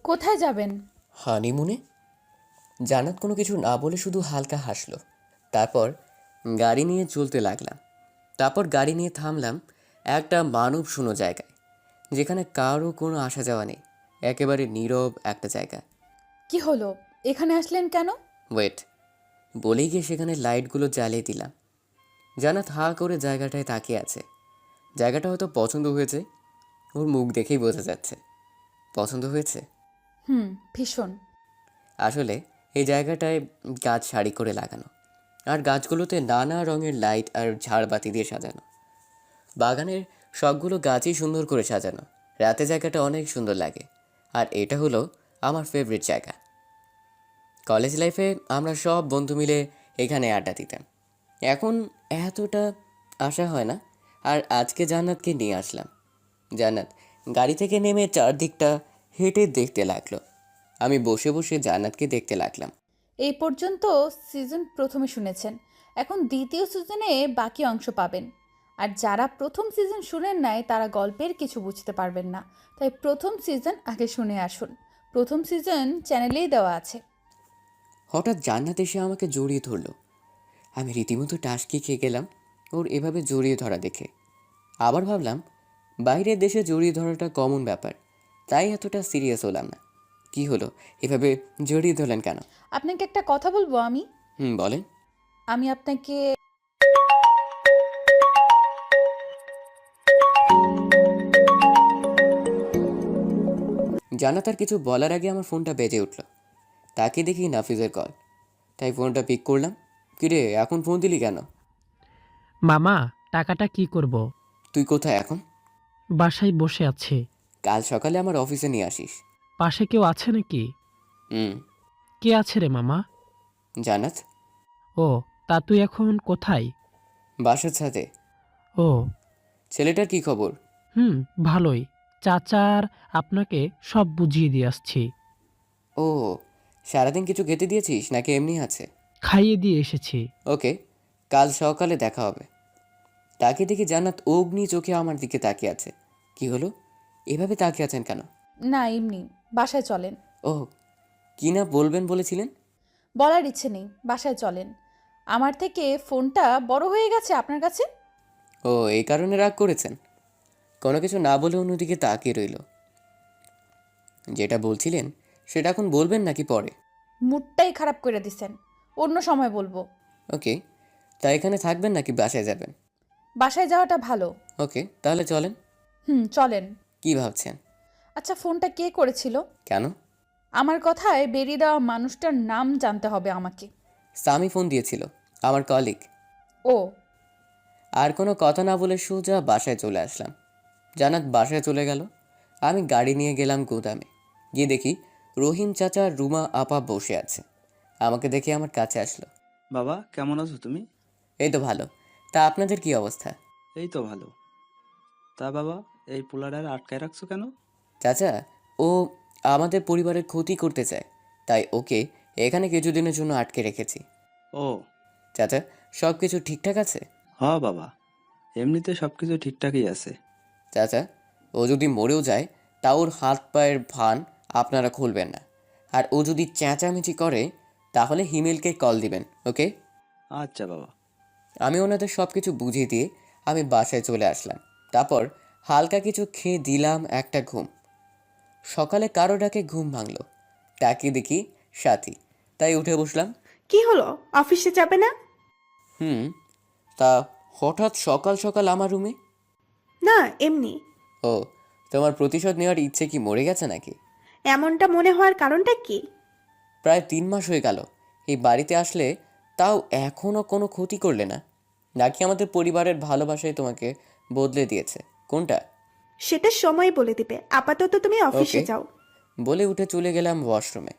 কোথায় যাবেন? হানিমুনে। জান্নাত কোনো কিছু না বলে শুধু হালকা হাসলো। তারপর গাড়ি নিয়ে চলতে লাগলাম। তারপর গাড়ি নিয়ে থামলাম একটা মানব শূন্য জায়গায়, যেখানে কারো কোনো আসা যাওয়া নেই। একেবারে নীরব একটা জায়গা। কি হলো? এখানে আসলেন কেন? ওয়েট, বলেই গিয়ে সেখানে লাইটগুলো জ্বালিয়ে দিলাম। জান্নাত হা করে জায়গাটায় তাকিয়ে আছে। জায়গাটা হয়তো পছন্দ হয়েছে, ওর মুখ দেখেই বোঝা যাচ্ছে পছন্দ হয়েছে। হুম, ভীষণ। আসলে এই জায়গাটায় গাছ সারি করে লাগানো, আর গাছগুলোতে নানা রঙের লাইট আর ঝাড়বাতি দিয়ে সাজানো। বাগানের সবগুলো গাছই সুন্দর করে সাজানো। রাতে জায়গাটা অনেক সুন্দর লাগে। আর এটা হলো আমার ফেভারিট জায়গা। কলেজ লাইফে আমরা সব বন্ধু মিলে এখানে আড্ডা দিতাম। এখন এতটা আসা হয় না। আর আজকে জান্নাতকে নিয়ে আসলাম। জান্নাত গাড়ি থেকে নেমে চারদিকটা হেঁটে দেখতে লাগলো। আমি বসে বসে জান্নাতকে দেখতে লাগলাম। এই পর্যন্ত সিজন প্রথমে শুনেছেন, এখন দ্বিতীয় সিজনে বাকি অংশ পাবেন। আর যারা প্রথম সিজন শুনেন নাই তারা গল্পের কিছু বুঝতে পারবেন না, তাই প্রথম সিজন আগে শুনে আসুন। প্রথম সিজন চ্যানেলেই দেওয়া আছে। হঠাৎ জান্নাত এসে আমাকে জড়িয়ে ধরলো। আমি রীতিমতো টাসকি খেয়ে গেলাম ওর এভাবে জড়িয়ে ধরা দেখে। আবার ভাবলাম বাইরের দেশে জড়িয়ে ধরাটা কমন ব্যাপার, তাই এতটা সিরিয়াস হলাম না। কি হলো, এভাবে জড়িয়ে ধরলেন কেন? আপনাকে একটা কথা বলবো আমি। বলেন। আমি আপনাকে জান্নাত আর কিছু বলার আগে আমার ফোনটা বেজে উঠল। তাকে দেখি নাফিজের কল, তাই ফোনটা পিক করলাম। কিরে, এখন ফোন দিলি কেন? মামা, টাকাটা কি করব? তুই কোথায় এখন? বাসায় বসে আছি। কাল সকালে আমার অফিসে নিয়ে আসিস। পাশে কেউ আছে নাকি? হুম। কে আছে রে মামা? জান্নাত। ও, তা তুই এখন কোথায়? বাসার ছাদে। ও, ছেলেটার কি খবর? ভালোই। চাচার আপনাকে সব বুঝিয়ে দিয়ে আসছি। ও, সারাদিন কিছু খেতে দিয়েছিস নাকি এমনি আছে? খাইয়ে দিয়ে এসেছি। ওকে, কাল সকালে দেখা হবে। তাকে দেখি জান্নাত অগ্নি চোখে আমার দিকে তাকিয়ে আছে। কি হলো, এভাবে তাকিয়ে আছেন কেন? না, এমনি। বাসায় চলেন। ও, কি না বলবেন বলেছিলেন? বলার ইচ্ছে নেই, বাসায় চলেন। আমার থেকে ফোনটা বড় হয়ে গেছে আপনার কাছে। ও, এই কারণে রাগ করেছেন? কোনো কিছু না বলে অন্যদিকে তাকিয়ে রইল। যেটা বলছিলেন সেটা এখন বলবেন নাকি পরে? মুডটাই খারাপ করে দিছেন। অন্য সময় বলবো। ওকে, তা এখানে থাকবেন নাকি বাসায় যাবেন? বাসায় যাওয়াটা ভালো। ওকে, তাহলে চলেন। চলেন। কি ভাবছেন? আচ্ছা, ফোনটা কে করেছিল? কেন? আমার কথায় বেরিয়ে দেওয়া মানুষটার নাম জানতে হবে আমাকে। সামি ফোন দিয়েছিল, আমার কলিগ। ও। আর কোনো কথা না বলে সোজা বাসায় চলে আসলাম। জান্নাত বাসায় চলে গেল। আমি গাড়ি নিয়ে গেলাম গুদামে। গিয়ে দেখি রহিম চাচা আর রুমা আপা বসে আছে। আমাকে দেখে আমার কাছে আসলো। বাবা, কেমন আছো তুমি? এই তো ভালো। তা আপনাদের কি অবস্থা? এই তো ভালো। তা বাবা, এই পোলাডার আটকায় রাখছো কেন? চাচা, ও আমাদের পরিবারের ক্ষতি করতে চায়, তাই ওকে এখানে কিছুদিনের জন্য আটকে রেখেছি। ও। চাচা, সব কিছু ঠিকঠাক আছে? হ বাবা, এমনিতে সবকিছু ঠিকঠাকই আছে। চাচা, ও যদি মরেও যায় তা ওর হাত পায়ের ভান আপনারা খুলবেন না। আর ও যদি চেঁচামেচি করে তাহলে হিমেলকে কল দিবেন, ওকে? আচ্ছা বাবা। আমি ওনাদের সব কিছু বুঝিয়ে দিয়ে আমি বাসায় চলে আসলাম। তারপর হালকা কিছু খেয়ে দিলাম একটা ঘুম। সকালে কারো ডাকে ঘুম ভাঙলো। তাকিয়ে দেখি সাথী, তাই উঠে বসলাম। কি হলো, অফিসে যাবে না? হুম। তা হঠাৎ সকাল সকাল আমার রুমে? না, এমনি। ও, তোমার প্রতিশোধ নেওয়ার ইচ্ছে কি মরে গেছে নাকি? এমনটা মনে হওয়ার কারণটা কি? প্রায় 3 মাস হয়ে গেল এই বাড়িতে আসলে, তাও এখনও কোনো ক্ষতি করলে না। নাকি আমাদের পরিবারের ভালোবাসায় তোমাকে বদলে দিয়েছে? কোনটা? সেটা সময় বলে দিবে, আপাতত তুমি অফিসে ওকে, যাও। বলে উঠে চলে গেলাম ওয়াশরুমে।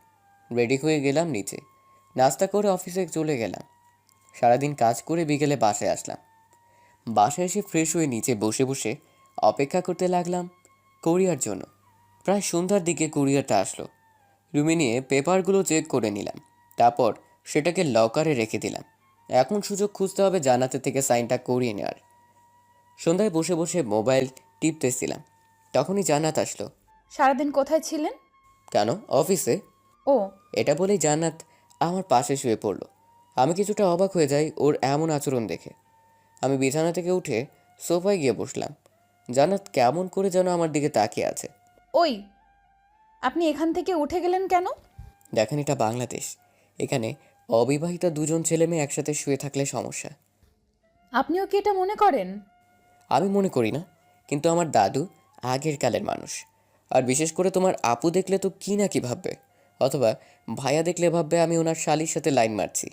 রেডি হয়ে গেলাম নিচে। নাস্তা করে অফিসে চলে গেলাম। সারাদিন কাজ করে বিকেলে বাসায় আসলাম। বাসায় এসে ফ্রেশ হয়ে নিচে বসে বসে অপেক্ষা করতে লাগলাম কোরিয়ার জন্য। প্রায় সন্ধ্যার দিকে কুরিয়ারটা আসলো। রুমে নিয়ে পেপারগুলো চেক করে নিলাম। তারপর সেটাকে লকারে রেখে দিলাম। এখন সুযোগ খুঁজতে হবে জান্নাতের থেকে সাইনটা করিয়ে নেওয়ার। সন্ধ্যায় বসে বসে মোবাইল টিপতেছিলাম, তখনই জান্নাত আসলো। সারাদিন কোথায় ছিলেন? কেন, অফিসে? ও, এটা বলেই জান্নাত আমার পাশে শুয়ে পড়ল। আমি কিছুটা অবাক হয়ে যাই ওর এমন আচরণ দেখে। আমি বিছানা থেকে উঠে সোফায় গিয়ে বসলাম। জান্নাত কেমন করে যেন আমার দিকে তাকিয়ে আছে। ওই, আপনি এখান থেকে উঠে গেলেন কেন? দেখেন, এটা বাংলাদেশ। এখানে অবিবাহিত দুজন ছেলে মেয়ে একসাথে শুয়ে থাকলে সমস্যা। আপনিও কি এটা মনে করেন? আমি মনে করি না, কিন্তু আমার দাদু আগের কালের মানুষ। আর বিশেষ করে তোমার আপু দেখলে তো কি না কি ভাববে, অথবা ভাইয়া দেখলে ভাববে আমি ওনার শালির সাথে লাইন মারছি।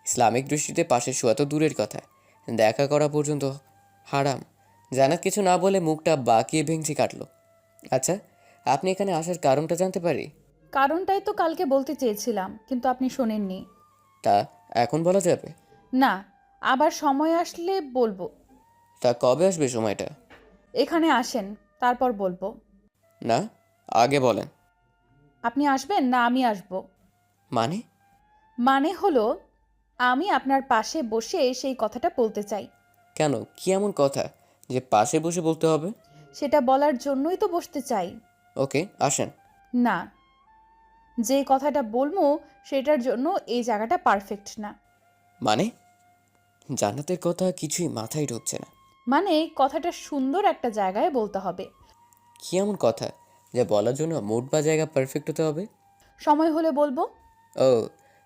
ইসলামিক দৃষ্টিতে পাশে শোয়া তো দূরের কথা, দেখা করা পর্যন্ত হারাম। জানাত কিছু না বলে মুখটা বাঁকিয়ে ভেঙচি কাটলো। আচ্ছা, আপনি এখানে আসার কারণটা জানতে পারি? কারণটাই তো কালকে বলতে চেয়েছিলাম, কিন্তু আপনি শোনেননি। তা এখন বলা যাবে? না, আবার সময় আসলে বলবো। তা কবে আসবে সময়টা? এখানে আসেন, তারপর বলবো। না, আগে বলেন। আপনি আসবেন না আমি আসবো? মানে? মানে হলো, আমি আপনার পাশে বসে সেই কথাটা বলতে চাই। কেন, কি এমন কথা যে পাশে বসে বলতে হবে? সেটা বলার জন্যই তো বসতে চাই। ওকে, আসেন। না, যে কথাটা বলবো সেটার জন্য এই জায়গাটা পারফেক্ট না। মানে? জান্নাতের কথা কিছুই মাথায় ঢুকছে না। মানে কথাটা সুন্দর একটা জায়গায় বলতে হবে। কি এমন কথা যা বলার জন্য মুড বা জায়গা পারফেক্ট হতে হবে? সময় হলে বলবো। ও,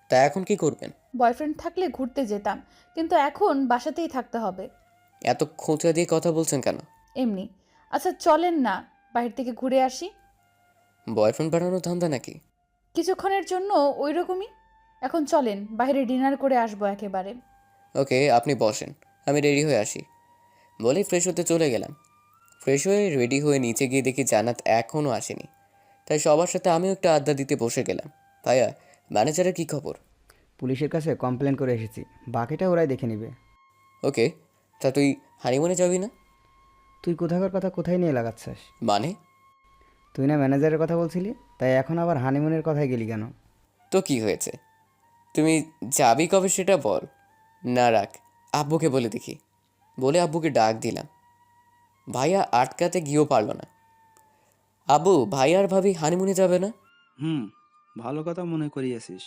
তা এখন কি করবেন? বয়ফ্রেন্ড থাকলে ঘুরতে যেতাম, কিন্তু এখন বাসাতেই থাকতে হবে। এত খোঁচা দিয়ে কথা বলছেন কেন? এমনি। আচ্ছা চলেন না, বাইরে থেকে ঘুরে আসি। বয়ফ্রেন্ড বানানোর ধান্দা নাকি? কিছুক্ষণের জন্য ওই রকমই। এখন চলেন, বাইরে ডিনার করে আসবো একেবারে। ওকে, আপনি বসেন, আমি রেডি হয়ে আসি। বলেই ফ্রেশ হতে চলে গেলাম। ফ্রেশ হয়ে রেডি হয়ে নিচে গিয়ে দেখি জান্নাত এখনও আসেনি। তাই সবার সাথে আমিও একটা আড্ডা দিতে বসে গেলাম। ভাইয়া, ম্যানেজারের কী খবর? পুলিশের কাছে কমপ্লেন করে এসেছি, বাকিটা ওরাই দেখে নেবে। ওকে, তা তুই হানিমুনে যাবি না? তুই কোথাকার কথা কোথায় নিয়ে লাগাচ্ছিস? মানে? তুই না ম্যানেজারের কথা বলছিলি, তাই এখন আবার হানিমুনের কথায় গেলি কেন? তো কি হয়েছে? তুমি যাবি কবে সেটা বল। না রাখ, আব্বুকে বলে দেখি। বলে আব্বুকে ডাক দিলাম। ভাইয়া আটকাতে গিয়েও পারল না। আব্বু, ভাইয়া আর ভাবি হানিমুনে যাবে না? হুম, ভালো কথা মনে করিয়েছিস।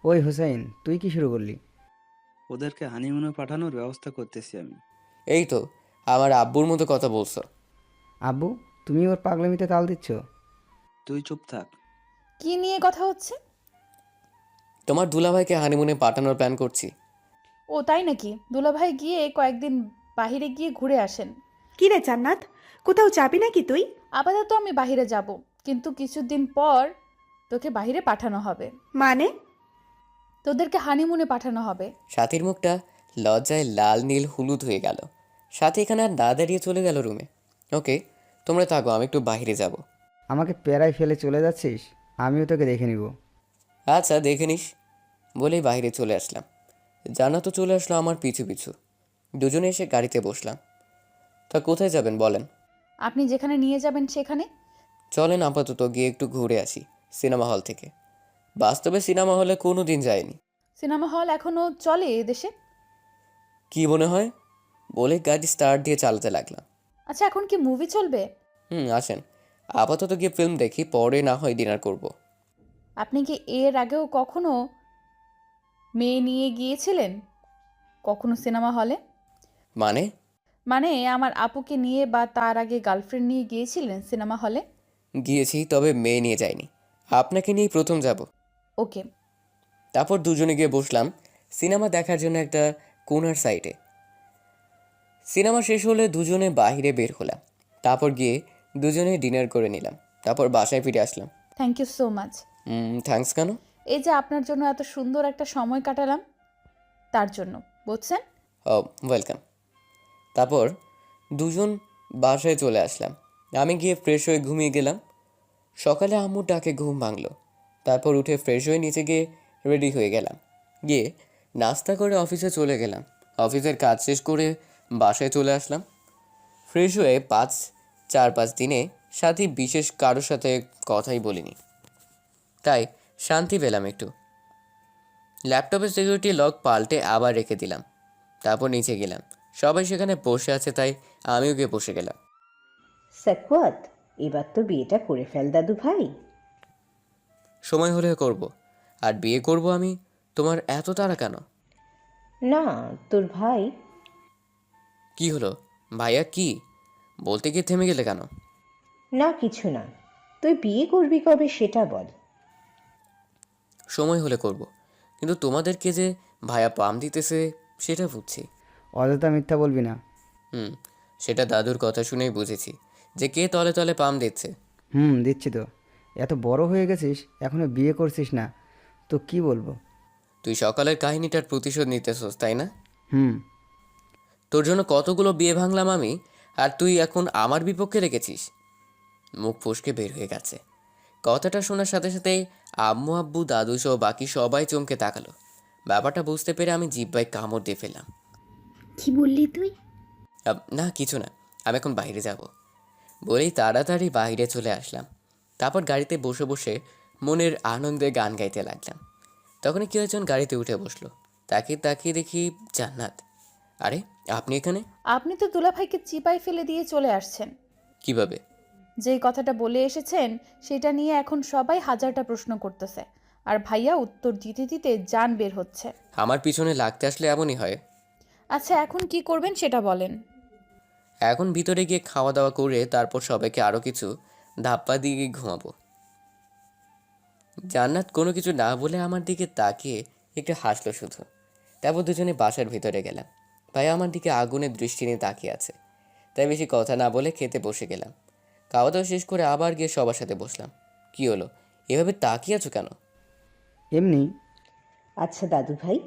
ওই হুসাইন, তুই কি শুরু করলি? ওদেরকে হানিমুনে পাঠানোর ব্যবস্থা করতেছি আমি। এই তো, আমার আব্বুর মতো কথা বলছো। আব্বু, তুমি ওর পাগলামিতে তাল দিচ্ছ? তুই চুপ থাক। কি নিয়ে কথা হচ্ছে? তোমার দুলাভাইকে হানিমুনে পাঠানোর প্ল্যান করছি। ও তাই নাকি? দুলাভাই গিয়ে কয়েকদিন বাইরে গিয়ে ঘুরে আসেন। কি রে জান্নাত, কোথাও যাবি নাকি তুই? আপাতত আমি বাইরে যাব, কিন্তু কিছুদিন পর তোকে বাইরে পাঠানো হবে। মানে? তোদেরকে হানিমুনে পাঠানো হবে। সাথীর মুখটা লজ্জায় লাল নীল হলুদ হয়ে গেল। সাথী এখানে আর না দাঁড়িয়ে চলে গেল রুমে। ওকে, তোমরা থাকো, আমি একটু বাইরে যাব। আমাকে প্যারায় ফেলে চলে যাচ্ছিস? আমিও তোকে দেখে নিব। আচ্ছা, দেখে নিস। বলেই বাইরে চলে আসলাম। জান্নাতও চলে আসলো আমার পিছু পিছু। দুজনে এসে গাড়িতে বসলাম। তা কোথায় যাবেন বলেন? আপনি যেখানে নিয়ে যাবেন সেখানে। চলেন আপাতত গিয়ে একটু ঘুরে আসি সিনেমা হল থেকে। বাস্তবে সিনেমা হলে কোনো দিন যায়নি। সিনেমা হল এখনো চলে এদেশে? কি মনে হয়? বলে গাড়ি স্টার্ট দিয়ে চালাতে লাগলাম। আচ্ছা, এখন কি মুভি চলবে? আসেন, আপাতত গিয়ে ফিল্ম দেখি, পরে না হয় ডিনার করব। আপনি কি এর আগেও কখনো মেয়ে নিয়ে গিয়েছিলেন কখনো সিনেমা হলে? মানে? মানে আমার আপুকে নিয়ে বা তার আগে গার্লফ্রেন্ড নিয়ে গিয়েছিলেন সিনেমা হলে? গিয়েছি, তবে মেয়ে নিয়ে যাইনি। আপনাকে নিয়েই প্রথম যাব। ওকে। তারপর দুজনে গিয়ে বসলাম সিনেমা দেখার জন্য একটা কোনার সাইডে। সিনেমা শেষ হলে দুজনে বাইরে বের হলাম। তারপর গিয়ে দুজনে ডিনার করে নিলাম। তারপর বাসায় ফিরে আসলাম। Thank you so much. Thanks কেন? এই যে আপনার জন্য এত সুন্দর একটা সময় কাটালাম, তার জন্য, বুঝছেন? ও, ওয়েলকাম। তারপর দুজন বাসায় চলে আসলাম। আমি গিয়ে ফ্রেশ হয়ে ঘুমিয়ে গেলাম। সকালে আম্মুর ডাকে ঘুম ভাঙলো। তারপর উঠে ফ্রেশ হয়ে নিচে গিয়ে রেডি হয়ে গেলাম। গিয়ে নাস্তা করে অফিসে চলে গেলাম। অফিসের কাজ শেষ করে বাসায় চলে আসলাম। ফ্রেশ হয়ে 4-5 দিনে সাথী বিশেষ কারোর সাথে কথাই বলিনি, তাই শান্তি পেলাম একটু। ল্যাপটপের সিকিউরিটি লক পাল্টে আবার রেখে দিলাম। তারপর নিচে গেলাম। সবাই সেখানে বসে আছে, তাই আমিও গিয়ে বসে গেলাম। সাকুয়াত, এবার তো বিয়েটা করে ফেল দাদু ভাই। সময় হলে করব। আর বিয়ে করব আমি। তোমার এত তাড়া কেন? না, তোর ভাই। কি হলো? ভাইয়া কি? বলতে গিয়ে থেমে গেলে কেন? না, কিছু না। তুই বিয়ে করবি কবে সেটা বল। সময় হলে করব, কিন্তু তোমাদেরকে যে ভাইয়া পাম দিতেছে সেটা বুঝছি। অযথা মিথ্যা বলবি না। হুম, সেটা দাদুর কথা শুনেই বুঝেছি যে কে তলে তলে পাম দিচ্ছে। দিচ্ছি তো। এত বড় হয়ে গেছিস, এখনো বিয়ে করছিস না, তো কি বলবো? তুই সকালের কাহিনীটার প্রতিশোধ নিতেছস, তাই না? হুম। তোর জন্য কতগুলো বিয়ে ভাঙলাম আমি, আর তুই এখন আমার বিপক্ষে রেখেছিস। মুখ ফসকে বের হয়ে গেছে। কথাটা শোনার সাথে সাথেই আম্মু আব্বু দাদু সহ বাকি সবাই চমকে তাকালো। ব্যাপারটা বুঝতে পেরে আমি জিহ্বায় কামড় দিয়ে ফেললাম। কি বললি তুই? না কিছু না, আমি এখন বাইরে যাব বলেই তাড়াতাড়ি বাইরে চলে আসলাম। তারপর গাড়িতে বসে বসে মনের আনন্দে গান গাইতে লাগলাম। তখনই কেউ একজন গাড়িতে উঠে বসলো। তাকে তাকিয়ে দেখি জান্নাত। আরে, আপনি এখানে? আপনি তো দুলাভাইকে চিপায় ফেলে দিয়ে চলে আসছেন। কিভাবে? যেই কথাটা বলে এসেছেন সেটা নিয়ে এখন সবাই হাজারটা প্রশ্ন করতেছে, আর ভাইয়া উত্তর দিতে দিতে জান বের হচ্ছে। আমার পিছনে লাগতে আসলে এমনই হয়। আচ্ছা, এখন কি করবেন সেটা বলেন। এখন ভিতরে গিয়ে খাওয়া দাওয়া করে তারপর সবাইকে আরও কিছু ধাপ্পা দিয়ে ঘুমাবো। জান্নাত কোনো কিছু না বলে আমার দিকে তাকিয়ে একটু হাসলো শুধু। তারপর দুজনে বাসার ভিতরে গেলাম। ভাই আমার দিকে আগুনের দৃষ্টি নিয়ে তাকিয়ে আছে, তাই বেশি কথা না বলে খেতে বসে গেলাম। খাওয়া দাওয়া শেষ করে আবার গিয়ে সবার সাথে বসলাম। কি হলো, এভাবে তাকিয়ে আছো কেন? এমনি। আচ্ছা দাদু ভাই,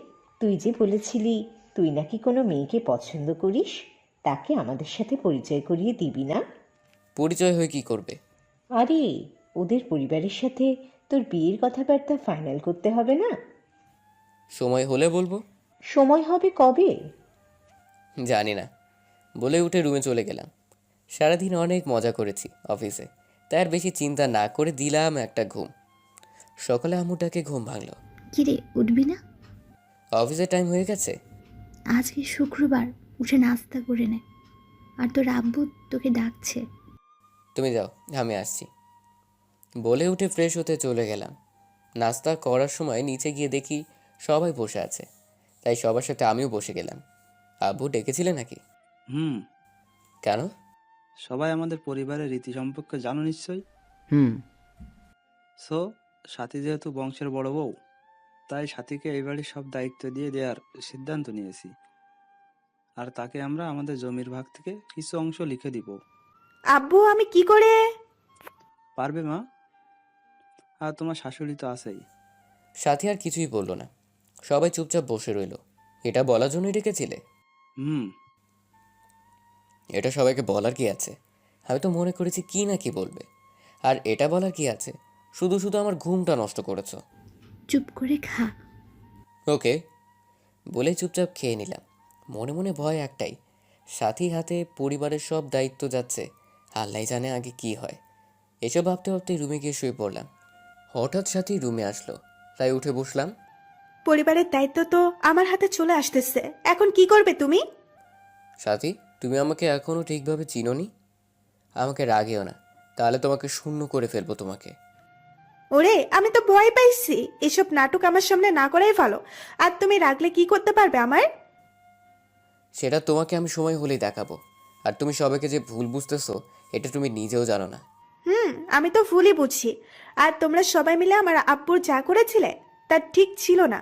তুই যে বলেছিলি তুই নাকি কোনো মেয়েকে পছন্দ করিস, তাকে আমাদের সাথে পরিচয় করিয়ে দিবি না? পরিচয় হয়ে কি করবে? আরে, ওদের পরিবারের সাথে তোর বিয়ের কথাবার্তা ফাইনাল করতে হবে না? সময় হলে বলবো। সময় হবে কবে? জানি না, বলে উঠে রুমে চলে গেলাম। সারাদিন অনেক মজা করেছি অফিসে, তাই আর বেশি চিন্তা না করে দিলাম একটা ঘুম। সকালে আম্মুটাকে ঘুম ভাঙলো। কিরে, উঠবি না? অফিসের টাইম হয়ে গেছে। আজকে শুক্রবার, উঠে নাস্তা করে নে। আর তোর আব্বু তোকে ডাকছে। তুমি যাও, আমি আসছি বলে উঠে ফ্রেশ হতে চলে গেলাম। নাস্তা করার সময় নিচে গিয়ে দেখি সবাই বসে আছে, তাই সবার সাথে আমিও বসে গেলাম। আব্বু ডেকেছিলে নাকি? হুম। কেন? সবাই আমাদের পরিবারের রীতি সম্পর্কে জানো নিশ্চয়ই। হুম। সো, সাথী যেহেতু বংশের বড় বউ, তাই সাথীকে এই বাড়ির সব দায়িত্ব দিয়ে দেওয়ার সিদ্ধান্ত নিয়েছি। আর তাকে আমরা আমাদের জমির ভাগ থেকে কিছু অংশ লিখে দিব। আব্বু, আমি কি করে? পারবে মা? আর তোমার শাশুড়ি তো আছেই। সাথী আর কিছুই বললো না, সবাই চুপচাপ বসে রইলো। এটা বলার জন্যই ডেকেছিলে? হুম। এটা সবাইকে বলার কি আছে? আমি তো মনে করেছি কি না কি বলবে। আর এটা বলার কি আছে? শুধু শুধু আমার ঘুমটা নষ্ট করেছো। চুপ করে খা। ওকে বলে চুপচাপ খেয়ে নিলাম। মনে মনে ভয় একটাই, সাথী হাতে পরিবারের সব দায়িত্ব যাচ্ছে, আল্লাহ জানে আগে কি হয়। এসব ভাবতে ভাবতে রুমে গিয়ে শুয়ে পড়লাম। হঠাৎ সাথী রুমে আসলো, তাই উঠে বসলাম। পরিবারের দায়িত্ব তো আমার হাতে চলে আসতেছে, এখন কি করবে তুমি? সাথী, তুমি আমাকে এখনও ঠিকভাবে চিনোনি। আমাকে রাগেও না, তাহলে তোমাকে শূন্য করে ফেলবো তোমাকে। ওরে, আমি তো ভয় পাইছি। এসব নাটক আমার সামনে না করাই ভালো। আর তুমি রাগলে কি করতে পারবে আমার? সেটা তোমাকে আমি সময় হলেই দেখাবো। আর তুমি সবাইকে যে ভুল বুঝতেছো এটা তুমি নিজেও জানো না। আমি তো ভুলই বুঝি। আর তোমরা সবাই মিলে আমার আব্বুর যা করেছিলে তা ঠিক ছিল না।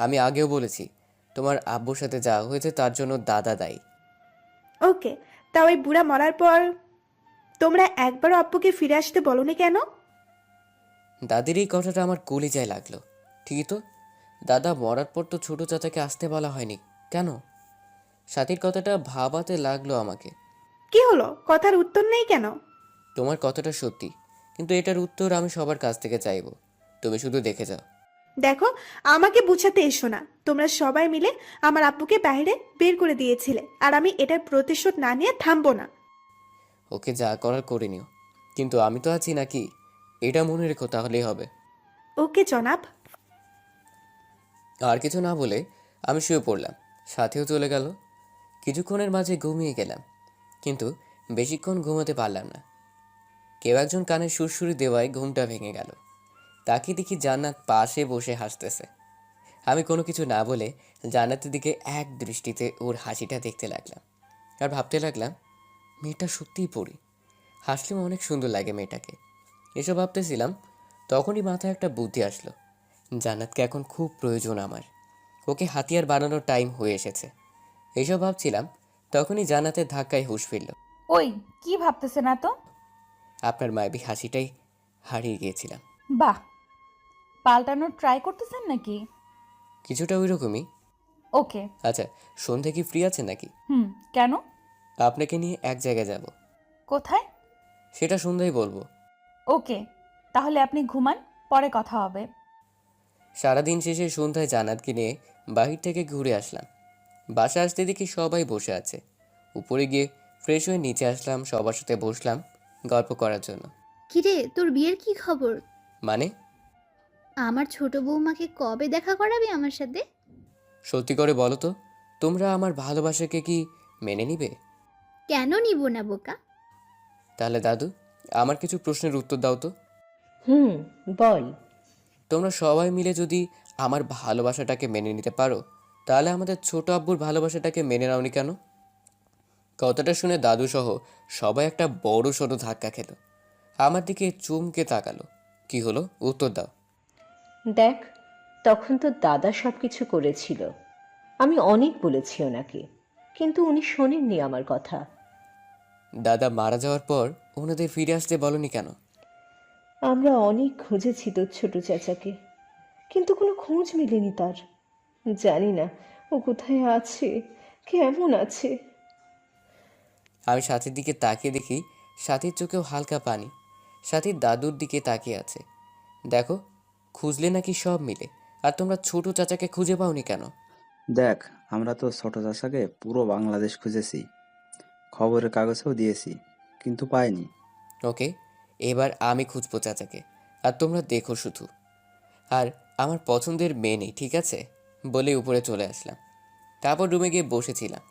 আমি আগেও বলেছি, তোমার আব্বুর সাথে যা হয়েছে তার জন্য দাদা দায়ী। ওকে, তা ওই বুড়া মরার পর তোমরা একবারও আব্বুকে ফিরে আসতে বলোনি কেন? দাদির এই কথাটা আমার কলিজায় লাগলো। ঠিকই তো, দাদা মরার পর তো ছোট চাচাকে আসতে বলা হয়নি কেন? সাথীর কথাটা ভাবাতে লাগলো আমাকে। কি হলো, কথার উত্তর নেই কেন? তোমার কথাটা সত্যি, কিন্তু এটার উত্তর আমি সবার কাছ থেকে চাইবো। তুমি শুধু দেখে যাও। দেখো, আমাকে বুঝাতে এসো না। তোমরা সবাই মিলে আমার আব্বুকে বাইরে বের করে দিয়েছিলে, আর আমি এটার প্রতিশোধ না নিয়ে থামবো না। ওকে, যা করার করে নিও, কিন্তু আমি তো আছি নাকি, এটা মনে রেখো, তাহলেই হবে। ওকে জনাব। আর কিছু না বলে আমি শুয়ে পড়লাম। সাথেও চলে গেল। কিছুক্ষণের মাঝে ঘুমিয়ে গেলাম, কিন্তু বেশিক্ষণ ঘুমাতে পারলাম না। কেউ একজন কানে সুরসুরি দেওয়ায় ঘুমটা ভেঙে গেল। তাকে দেখি জান্নাত পাশে বসে হাসতেছে। আমি কোনো কিছু না বলে জান্নাতের দিকে এক দৃষ্টিতে ওর হাসিটা দেখতে লাগলাম আর ভাবতে লাগলাম, মেয়েটা সত্যিই পড়ি, হাসলেও অনেক সুন্দর লাগে মেয়েটাকে। এসব ভাবতেছিলাম, তখনই মাথায় একটা বুদ্ধি আসলো। জান্নাতকে এখন খুব প্রয়োজন আমার, ওকে হাতিয়ার বানানোর টাইম হয়ে এসেছে। এইসব ভাবছিলাম, তখনই জান্নাতের ধাক্কায় হুঁশ ফিরল। ওই কি ভাবতেছেন এত? আপনার মায়াবী হাসিটাই হারিয়ে গিয়েছিলাম। বাহ, পাল্টানোর ট্রাই করতেছেন নাকি? কিছুটা ওই রকমই। ওকে। আচ্ছা, সন্ধে কি ফ্রি আছে নাকি? কেন? আপনাকে নিয়ে এক জায়গায় যাব। কোথায়? সেটা সন্ধ্যায় বলবো। ওকে, তাহলে আপনি ঘুমান, পরে কথা হবে। সারাদিন শেষে সন্ধ্যায় জান্নাতকে নিয়ে বাহির থেকে ঘুরে আসলাম। বাসা আসতে দেখি সবাই বসে আছে। উপরে গিয়ে ফ্রেশ হয়ে নিচে আসলাম, সবার সাথে বসলাম গল্প করার জন্য। কিরে, তোর বিয়ের কি খবর? মানে? আমার ছোট বৌমাকে কবে দেখা করাবি আমার সাথে? সত্যি করে বলো তো, তোমরা আমার ভালোবাসাকে কি মেনে নিবে? কেন নিব না বোকা? তাহলে দাদু, আমার কিছু প্রশ্নের উত্তর দাও তো। হুম, বল। তোমরা সবাই মিলে যদি আমার ভালোবাসাটাকে মেনে নিতে পারো, তাহলে আমাদের ছোট আব্বুর ভালোবাসাটাকে মেনে নাওনি কেন? কথাটা শুনে দাদু সহ সবাই একটা বড় সড়ো ধাক্কা খেলো। আমার দিকে চুমকে তাকালো। কি হলো, উত্তর দাও। দেখ, তখন তো দাদা সব কিছু করেছিল। আমি অনেক বলেছি ওনাকে, কিন্তু উনি শোনেননি আমার কথা। দাদা মারা যাওয়ার পর ওনাদের ফিরে আসতে বলনি কেন? আমরা অনেক খুঁজেছি তোর ছোট চাচাকে, কিন্তু কোনো খোঁজ মেলেনি তার। জানি না ও কোথায় আছে, কেমন আছে। আমি সাথীর দিকে তাকিয়ে দেখি সাথীর চোখেও হালকা পানি। সাথীর দাদুর দিকে তাকিয়ে আছে। দেখো, খুঁজলে নাকি সব মিলে, আর তোমরা ছোট চাচাকে খুঁজে পাওনি কেন? দেখ, আমরা তো ছোট চাচাকে পুরো বাংলাদেশ খুঁজেছি, খবরের কাগজেও দিয়েছি, কিন্তু পাইনি। ওকে, এবার আমি খুঁজবো চাচাকে, আর তোমরা দেখো শুধু। আর আমার পছন্দের মেয়ে নেই, ঠিক আছে? বলে উপরে চলে আসলাম। তারপর রুমে গিয়ে বসেছিলাম,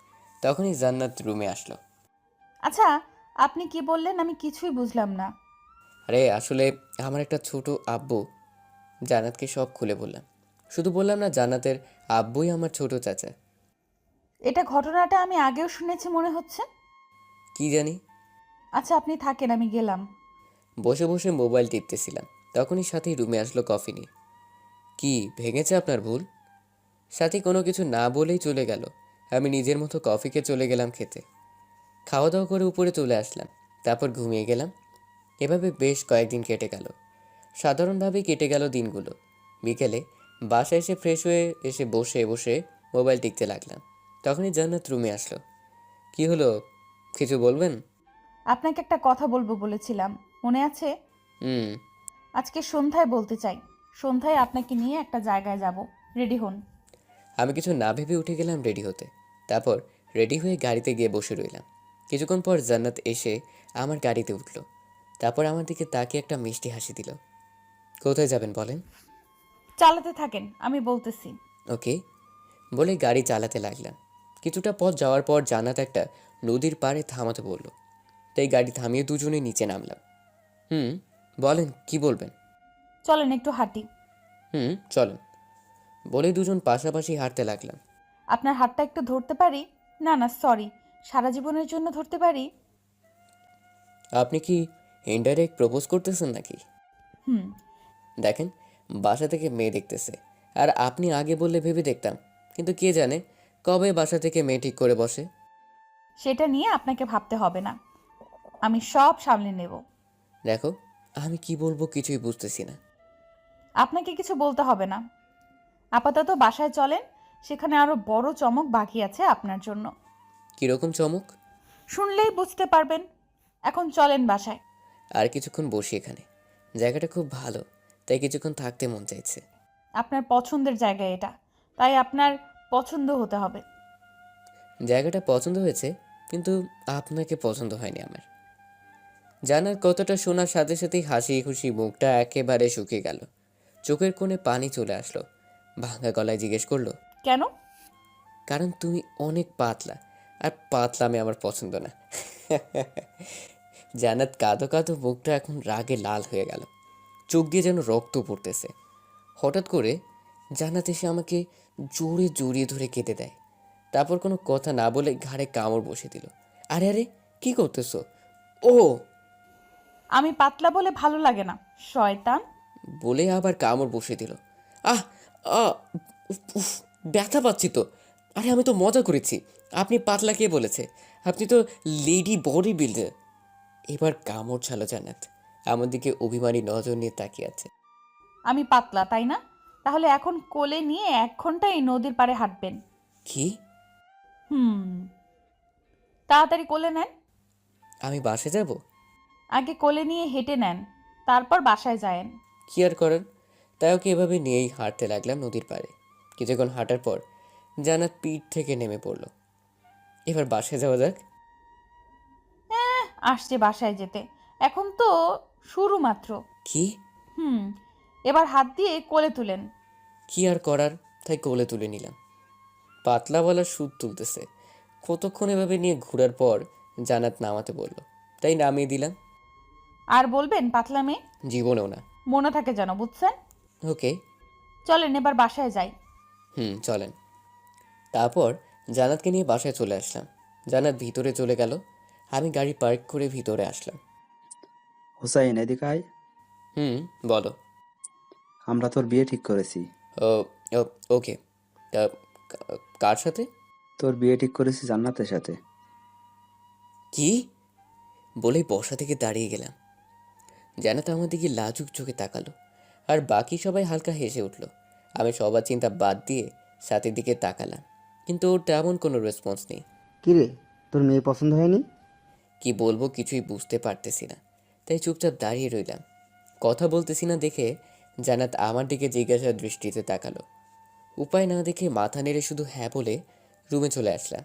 তখনই জান্নাত রুমে আসলো। আচ্ছা, আপনি কি বললেন আমি কিছুই বুঝলাম না। আরে আসলে আমার একটা ছোট আব্বু। জান্নাতকে সব খুলে বললাম। শুধু বললাম না, জান্নাতের আব্বুই আমার ছোট চাচা। এটা ঘটনাটা আমি আগেও শুনেছি মনে হচ্ছে। কি জানি। আচ্ছা, আপনি থাকেন, আমি গেলাম। বসে বসে মোবাইল টিপতেছিলাম, তখনই সাথী রুমে আসলো কফি নিয়ে। কি ভেঙেছে আপনার ভুল? সাথী কোনো কিছু না বলেই চলে গেল। আমি নিজের মতো কফিকে চলে গেলাম খেতে। খাওয়া দাওয়া করে উপরে চলে আসলাম, তারপর ঘুমিয়ে গেলাম। এভাবে বেশ কয়েকদিন কেটে গেল। সাধারণভাবেই কেটে গেল দিনগুলো। বিকেলে বাসায় এসে ফ্রেশ হয়ে এসে বসে বসে মোবাইল টিপতে লাগলাম। তখনই জান্নাত রুমে আসলো। কি হলো, কিছু বলবেন? আপনাকে একটা কথা বলবো বলেছিলাম, মনে আছে? হুম। আজকে সন্ধ্যায় বলতে চাই। সন্ধ্যায় আপনাকে নিয়ে একটা জায়গায় যাব। রেডি হন। আমি কিছু না ভেবে উঠে গেলাম রেডি হতে। তারপর রেডি হয়ে গাড়িতে গিয়ে বসে রইলাম। কিছুক্ষণ পর জান্নাত এসে আমার গাড়িতে উঠল। তারপর আমার দিকে তাকিয়ে একটা মিষ্টি হাসি দিল। কোথায় যাবেন বলেন? চালাতে থাকেন, আমি বলতেছি। ওকে বলে গাড়ি চালাতে লাগলাম। কিছুটা পথ যাওয়ার পর জান্নাত একটা নদীর পাড়ে থামাতে বলল। তাই গাড়ি থামিয়ে দুজনে নিচে নামলাম। হুম, বলেন কি বলবেন? চলেন একটু হাঁটি। চলেন বলে দুজন পাশাপাশি হাঁটতে লাগলাম। আপনার হাতটা একটু ধরতে পারি? না না, সরি, সারা জীবনের জন্য ধরতে পারি? আপনি কি ইনডাইরেক্ট প্রপোজ করতেছেন নাকি? হুম। দেখেন, বাসা থেকে মেয়ে দেখতেছে, আর আপনি আগে বললে ভেবে দেখতাম, কিন্তু কে জানে কবে বাসা থেকে মেয়ে ঠিক করে বসে। সেটা নিয়ে আপনাকে ভাবতে হবে না, আমি সব সামলে নেব। দেখো, আমি কি বলবো কিছুই বুঝতেছি না। আপনাকে কিছু বলতে হবে না। আপাতত বাসায় চলেন, সেখানে আরো বড় চমক বাকি আছে আপনার জন্য। কীরকম চমক? শুনলেই বুঝতে পারবেন। এখন চলেন বাসায়। আর কিছুক্ষণ বসি এখানে, জায়গাটা খুব ভালো, তাই কিছুক্ষণ থাকতে মন চাইছে। আপনার পছন্দের জায়গা এটা, তাই আপনার পছন্দ হতে হবে। জায়গাটা পছন্দ হয়েছে, কিন্তু আপনাকে পছন্দ হয়নি আমার। জানার কতটা শোনার সাথে সাথেই হাসি খুশি মুখটা একেবারে শুকিয়ে গেল। চোখের কোণে পানি চলে আসলো। ভাঙা গলায় জিজ্ঞেস করলো, কেন? কারণ তুমি অনেক পাতলা, আর পাতলামে আমার পছন্দ না। জান্নাত কাঁদো কাঁদো মুখটা এখন রাগে লাল হয়ে গেল। চোখ দিয়ে যেন রক্ত পড়তেছে। হঠাৎ করে জান্নাত এসে আমাকে জোরে জড়িয়ে ধরে কেঁদে দেয়। তারপর কোনো কথা না বলে ঘাড়ে কামড় বসে দিল। আরে আরে, কি করতেছো? ও আমি পাতলা বলে ভালো লাগে না, শয়তান। বলে আবার কামড় বসে দিল। আহ আহ উফ, উফ, ব্যথা পাচ্ছি তো। আরে আমি তো মজা করেছি। আপনি পাতলা কে বলেছে? আপনি তো লেডি বডি বিল্ডার। এবার কামড় ছালো জান্নাত আমার দিকে অভিমানী নজর নিয়ে তাকিয়ে আছে। আমি পাতলা, তাই না? তাহলে এখন কোলে নিয়ে 1 ঘন্টা এই নদীর পাড়ে হাঁটবেন। কি? হুম, তাড়াতাড়ি কোলে নেন। আমি বাসে যাব? আগে কোলে নিয়ে হেঁটে নেন, তারপর বাসায় যায়েন। কি আর করেন, তাই ওকে এভাবে নিয়েই হাঁটতে লাগলাম নদীর পাড়ে। কিছুক্ষণ হাঁটার পর জান্নাত পিঠ থেকে নেমে পড়ল। এবার বাসায় যাওয়া যাক। আসছে বাসায় যেতে, এখন তো শুরু মাত্র। কি? হুম, এবার হাত দিয়ে কোলে তুলেন। কি আর করার, তাই কোলে তুলে নিলাম। পাতলাওয়ালা সুদ তুলতেছে। কতক্ষণ এভাবে নিয়ে ঘোরার পর জান্নাত নামাতে বলল, তাই নামিয়ে দিলাম। আর বলবেন পাতলা মেয়ে? জীবনেও না। মনে থাকে যেন, বুঝছেন? ওকে। চলেন এবার বাসায় যাই। চলেন। তারপর জান্নাতকে নিয়ে বাসায় চলে আসলাম। জান্নাত ভিতরে চলে গেল। আমি গাড়ি পার্ক করে ভিতরে আসলাম। হুসাইন, এদিকে আয়। বলো। আমরা তোর বিয়ে ঠিক করেছি। ও ও, ওকে। তা, কার সাথে? তোর বিয়ে ঠিক করেছি জান্নাতের সাথে। কি? বলেই বসা থেকে দাঁড়িয়ে গেলাম। জান্নাত আমার দিকে লাজুক চোখে তাকালো, আর বাকি সবাই হালকা হেসে উঠল। আমি সবার চিন্তা বাদ দিয়ে সাথের দিকে তাকালাম, কিন্তু ওর তেমন কোনো রেসপন্স নেই। কিরে, তোর মেয়ে পছন্দ হয়নি? কি বলবো কিছুই বুঝতে পারতেছি না, তাই চুপচাপ দাঁড়িয়ে রইলাম। কথা বলতেছি না দেখে জান্নাত আমার দিকে জিজ্ঞাসা দৃষ্টিতে তাকালো। উপায় না দেখে মাথা নেড়ে শুধু হ্যাঁ বলে রুমে চলে আসলাম।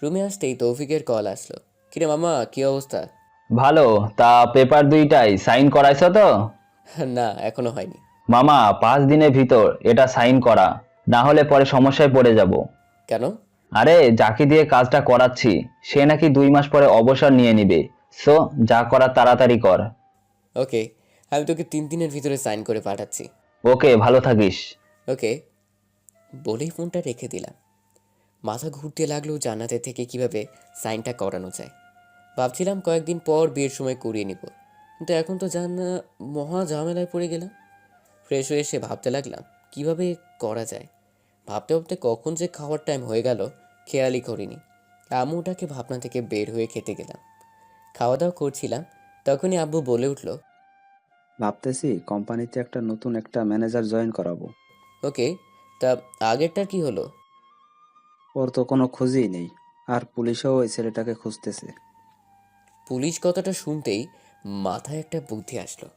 রুমে আসতেই তৌফিকের কল আসলো। কিরে মামা, কি অবস্থা? ভালো। তা পেপার দুইটাই সাইন করাইছো তো? না, এখনো হয়নি। মামা, 5 দিনের ভিতর এটা সাইন করা, না হলে পরে সমস্যায় পড়ে যাব। কেন? আরে, যাকে দিয়ে কাজটা করাচ্ছি সে নাকি 2 মাস পরে অবসর নিয়ে নিবে। সো যা করার তাড়াতাড়ি কর। ওকে, আমি তোকে 3 দিনের ভিতরে সাইন করে পাঠাচ্ছি। ওকে, ভালো থাকিস। ওকে বলেই ফোনটা রেখে দিলাম। মাথা ঘুরতে লাগলো জান্নাতের থেকে কিভাবে সাইনটা করানো যায়। ভাবছিলাম কয়েকদিন পর বিয়ের সময় করিয়ে নিব, কিন্তু এখন তো মহা ঝামেলায় পড়ে গেলাম। ফ্রেশ হয়ে এসে ভাবতে লাগলাম কিভাবে করা যায়। ভাবতে ভাবতে কখন যে খাওয়ার টাইম হয়ে গেল খেয়ালই করিনি। আম্মু ওটাকে ভাবনা থেকে বের হয়ে খেতে গেলাম। খাওয়া দাওয়া করছিলাম, তখনই আব্বু বলে উঠল, ভাবতেছি কোম্পানিতে নতুন একটা ম্যানেজার জয়েন করাবো। ওকে, তা আগেরটার কি হলো? ওর তো কোনো খোঁজই নেই, আর পুলিশও ওই ছেলেটাকে খুঁজতেছে। পুলিশ কথাটা শুনতেই মাথায় একটা বুদ্ধি আসলো,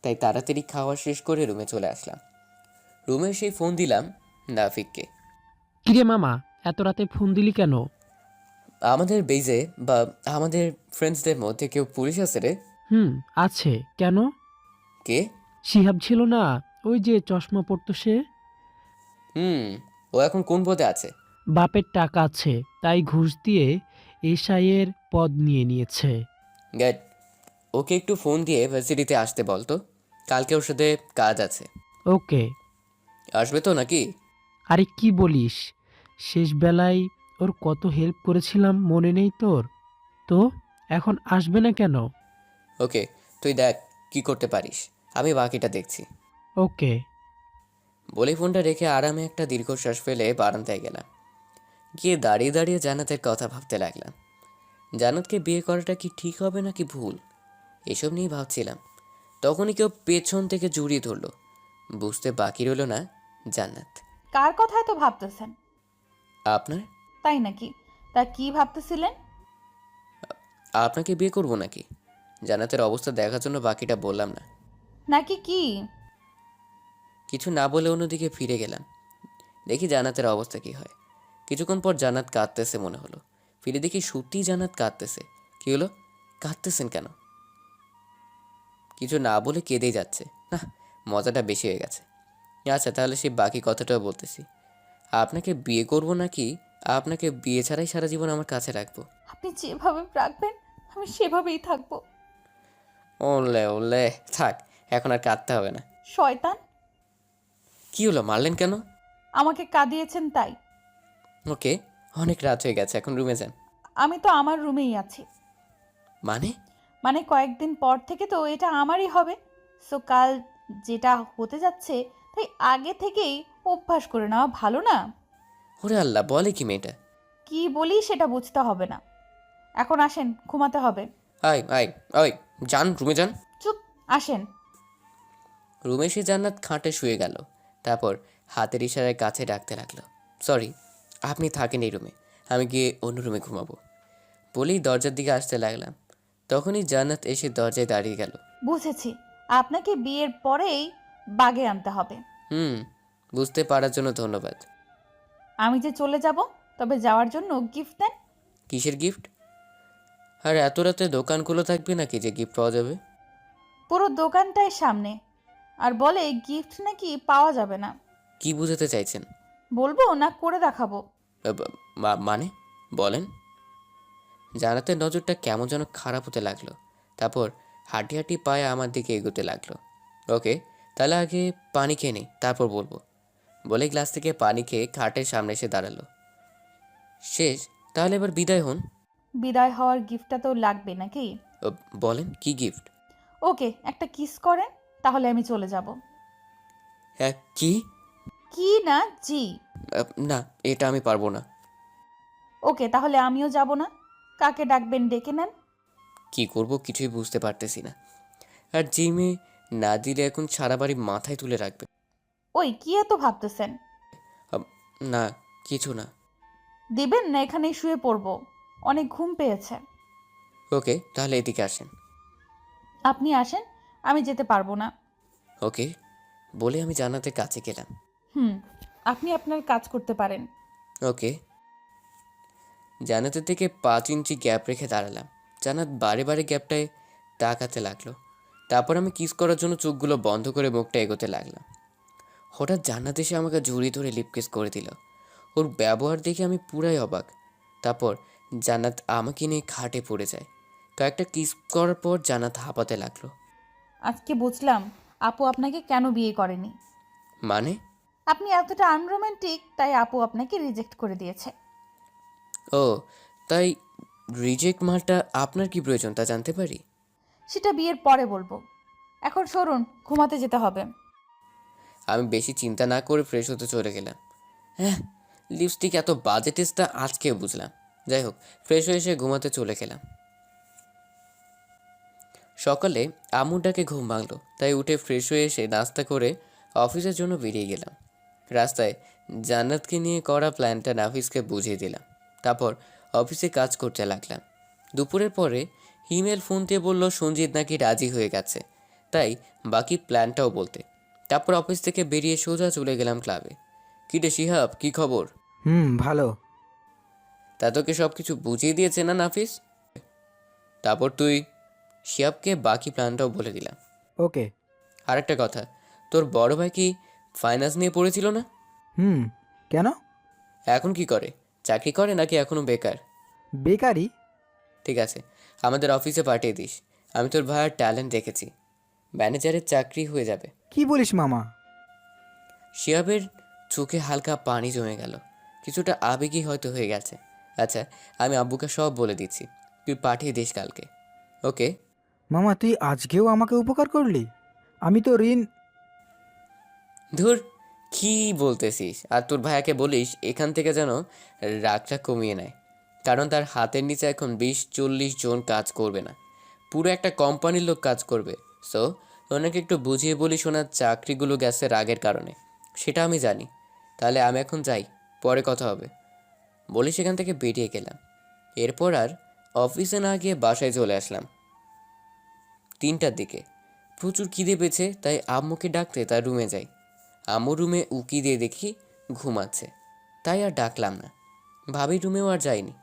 তাই তাড়াতাড়ি খাওয়া শেষ করে রুমে চলে আসলাম। রুমে সেই ফোন দিলাম নাফিককে। কিরে মামা, এত রাতে ফোন দিলি কেন? আমাদের বেজে বা আমাদের ফ্রেন্ডসদের মধ্যে কেউ পুলিশ আছে রে। আছে। কেন? কে? শিহাব ছিল না, ওই যে চশমা পরতো সে। ও এখন কোন পদে আছে? বাপের টাকা আছে, তাই ঘুষ দিয়ে এসআইয়ের পদ নিয়ে নিয়েছে। গ্যাট, ওকে একটু ফোন দিয়ে ভার্সিটিতে আসতে বল তো, কালকে ওর সাথে কাজ আছে। ওকে। আসবে তো নাকি? আরে কি বলিস, শেষ বেলায় ওর কত হেল্প করেছিলাম, মনে নেই তোর? তো এখন আসবে না কেন? ওকে, তুই দেখ কি করতে পারিস, আমি বাকিটা দেখছি। ওকে। বলে ফোনটা রেখে আরামে একটা দীর্ঘশ্বাস ফেলে বারান্দায় গেলাম। গিয়ে দাঁড়িয়ে দাঁড়িয়ে জান্নাতের কথা ভাবতে লাগলাম। জান্নাতকে বিয়ে করাটা কি ঠিক হবে নাকি ভুল, এসব নিয়েই ভাবছিলাম। তখনই কেউ পেছন থেকে জড়িয়ে ধরলো। বুঝতে বাকি রইল না জান্নাত। কার কথা এত ভাবতেছেন? আপনার? তাই নাকি? তা কি ভাবতেছিলেন? আপনাকে বিয়ে করব নাকি? জান্নাতের অবস্থা দেখার জন্য বাকিটা বললাম না। নাকি কি? কিছু না বলে অন্যদিকে ফিরে গেলাম। দেখি জান্নাতের অবস্থা কি হয়। কিছুক্ষণ পর জান্নাত কাঁদতেছে মনে হলো। ফিরে দেখি সত্যিই জান্নাত কাঁদতেছে। কি হলো, কাঁদতেছেন কেন? কিছু না বলে কেঁদেই যাচ্ছে। না, মজাটা বেশি হয়ে গেছে। আচ্ছা, তাহলে সেই বাকি কথাটাও বলতেছি। আপনাকে বিয়ে করব নাকি আপনাকে বিয়ে ছাড়াই সারা জীবন আমার কাছে রাখবো? আপনি যেভাবে রাখবেন আমি সেভাবেই থাকবো। ওলে ওলে, থাক, এখন আর কাঁদতে হবে না। শয়তান, কি হলো, মারলেন কেন? আমাকে কাঁদিয়েছেন তাই। ওকে, অনেক রাত হয়ে গেছে, এখন রুমে যান। আমি তো আমার রুমেই আছি। মানে? মানে কয়েকদিন পর থেকে তো এটা আমারই হবে। সো কাল যেটা হতে যাচ্ছে তাই আগে থেকেই অভ্যাস করে নেওয়া ভালো না? ওরে আল্লাহ, বলে কি মেয়েটা? কি বলি সেটা বুঝতে হবে না। এখন আসেন, ঘুমাতে হবে। আয় আয় আয়, যান রুমে যান। চুপ, আসেন। রুমে এসে জান্নাত খাটে শুয়ে গেল। তারপর হাতের ইশারায় কাছে ডাকতে লাগলো, সরি, আপনি থাকেন এই রুমে, আমি গিয়ে অন্য রুমে ঘুমাবো। বলেই দরজার দিকে আসতে লাগলাম। তখনই জান্নাত এসে দরজায় দাঁড়িয়ে গেল। বুঝেছি, আপনাকে বিয়ের পরেই বাগে আনতে হবে। হুম, বুঝতে পারার জন্য ধন্যবাদ। আমি যে চলে যাব, তবে যাওয়ার জন্য গিফট দেন। কিসের গিফট? আর এত রাতে দোকান খোলা থাকবে নাকি যে গিফট পাওয়া যাবে? পুরো দোকানটাই সামনে, আর বলে গিফট নাকি পাওয়া যাবে না। কি বুঝাতে চাইছেন? বলবো না করে দেখাবো? মানে বলেন। জান্নাতের নজরটা কেমন যেন খারাপ হতে লাগলো। তারপর হাঁটি হাঁটি পায়ে আমার দিকে এগোতে লাগলো। ওকে, তাহলে আগে পানি খেয়ে নিই, তারপর বলবো। বলে গ্লাস থেকে পানি খেয়ে খাটের সামনে এসে দাঁড়ালো। শেষ, তাহলে এবার বিদায় হন। বিদায় হওয়ার গিফটটা তো লাগবে নাকি? ও, বলেন কি গিফট? ওকে, একটা কিস করেন, তাহলে আমি চলে যাব। হ্যাঁ, কি? কি না জি। না, এটা আমি পারবো না। ওকে, তাহলে আমিও যাব না। কাকে ডাকবেন ডেকে নেন। কি করব কিছুই বুঝতে পারতেছি না। আর জিমে না দিলে এখন সারা বাড়ি মাথায় তুলে রাখবে। ওই কি এত ভাবতেছেন? আম, না, কিছু না। দিবেন না এখানেই শুয়ে পড়বো, অনেক ঘুম পেয়েছে। ওকে, তাহলে এদিকে আসেন। আপনি আসেন, আমি যেতে পারবো না। ওকে, বলে আমি জান্নাতের কাছে গেলাম। হুম, আপনি আপনার কাজ করতে পারেন। ওকে। জান্নাতের থেকে 5 ইঞ্চি গ্যাপ রেখে দাঁড়ালাম। জান্নাত বারে বারে গ্যাপটায় তাকাতে লাগলো। তারপর আমি কিস করার জন্য চোখগুলো বন্ধ করে মুখটা এগোতে লাগলাম। হঠাৎ জান্নাত এসে আমাকে জড়িয়ে ধরে লিপ কিস করে দিল। ওর ব্যবহার দেখে আমি পুরাই অবাক। তারপর জান্নাত আমাকে নিয়ে খাটে পড়ে যায়। কয়েকটা কিস করার পর জান্নাত হাঁপাতে লাগলো। আজকে বুঝলাম আপু আপনাকে কেন বিয়ে করেনি। মানে? আপনি এতটা আনরোম্যান্টিক, তাই আপু আপনাকে রিজেক্ট করে দিয়েছে। ও, তাই রিজেক্ট মালটা আপনার কি প্রয়োজন তা জানতে পারি? সেটা বিয়ের পরে বলবো। এখন সরুন, ঘুমাতে যেতে হবে। আমি বেশি চিন্তা না করে ফ্রেশ হতে চলে গেলাম। হ্যাঁ, লিপস্টিক এত বাজে টেস্টটা আজকে বুঝলাম। যাই হোক, ফ্রেশ হয়ে এসে ঘুমাতে চলে গেলাম। সকালে আম্মুর ডাকে ঘুম ভাঙলো, তাই উঠে ফ্রেশ হয়ে এসে নাস্তা করে অফিসের জন্য বেরিয়ে গেলাম। রাস্তায় জান্নাতকে নিয়ে করা প্ল্যানটা নাফিসকে বুঝিয়ে দিলাম। তারপর অফিসে কাজ করতে লাগলাম। দুপুরের পরে হিমেল ফোন দিয়ে বলল সঞ্জিত নাকি রাজি হয়ে গেছে, তাই বাকি প্ল্যানটাও বলতে। তারপর অফিস থেকে বেরিয়ে সোজা চলে গেলাম ক্লাবে। কী রে শিহাব, কী খবর? ভালো। তা তোকে সব কিছু বুঝিয়ে দিয়েছে না নাফিস? তারপর তুই? শিহাবকে বাকি প্ল্যানটাও বলে দিলাম। ওকে। আরেকটা কথা, তোর বড় ভাই কি ফাইন্যান্স নিয়ে পড়েছিল না? কেন? এখন কি করে? চাকরি করে নাকি এখনো বেকার? বেকারি? ঠিক আছে, আমাদের অফিসে পাঠিয়ে দিস। আমি তোর ভাইয়ের ট্যালেন্ট দেখেছি, ম্যানেজারের চাকরি হয়ে যাবে। কি বলিস মামা? শিহাবের চোখে হালকা পানি জমে গেল, কিছুটা আবেগী হয়তো হয়ে গেছে। আচ্ছা, আমি আব্বুকে সব বলে দিচ্ছি, তুই পাঠিয়ে দিস কালকে। ওকে? মামা তুই আজকেও আমাকে উপকার করলি। আমি তো ঋণ। ধুর, কি বলতেছিস? আর তোর ভাইয়াকে বলিস এখান থেকে যেন রাগটা কমিয়ে নেয়, কারণ তার হাতের নিচে এখন 20-40 জন কাজ করবে না, পুরো একটা কোম্পানির লোক কাজ করবে। সো ওনাকে একটু বুঝিয়ে বলিস ওনার চাকরিগুলো গেছে রাগের কারণে, সেটা আমি জানি। তাহলে আমি এখন যাই, পরে কথা হবে। বলি সেখান থেকে বেরিয়ে গেলাম। এরপর আর অফিসে না গিয়ে বাসায় চলে আসলাম 3টার দিকে। প্রচুর খিদে পেয়েছে, তাই আম্মুকে ডাকতে তার রুমে যাই। আম্মুর রুমে উকি দিয়ে দেখি ঘুমাচ্ছে, তাই আর ডাকলাম না। ভাবির রুমেও আর যাইনি।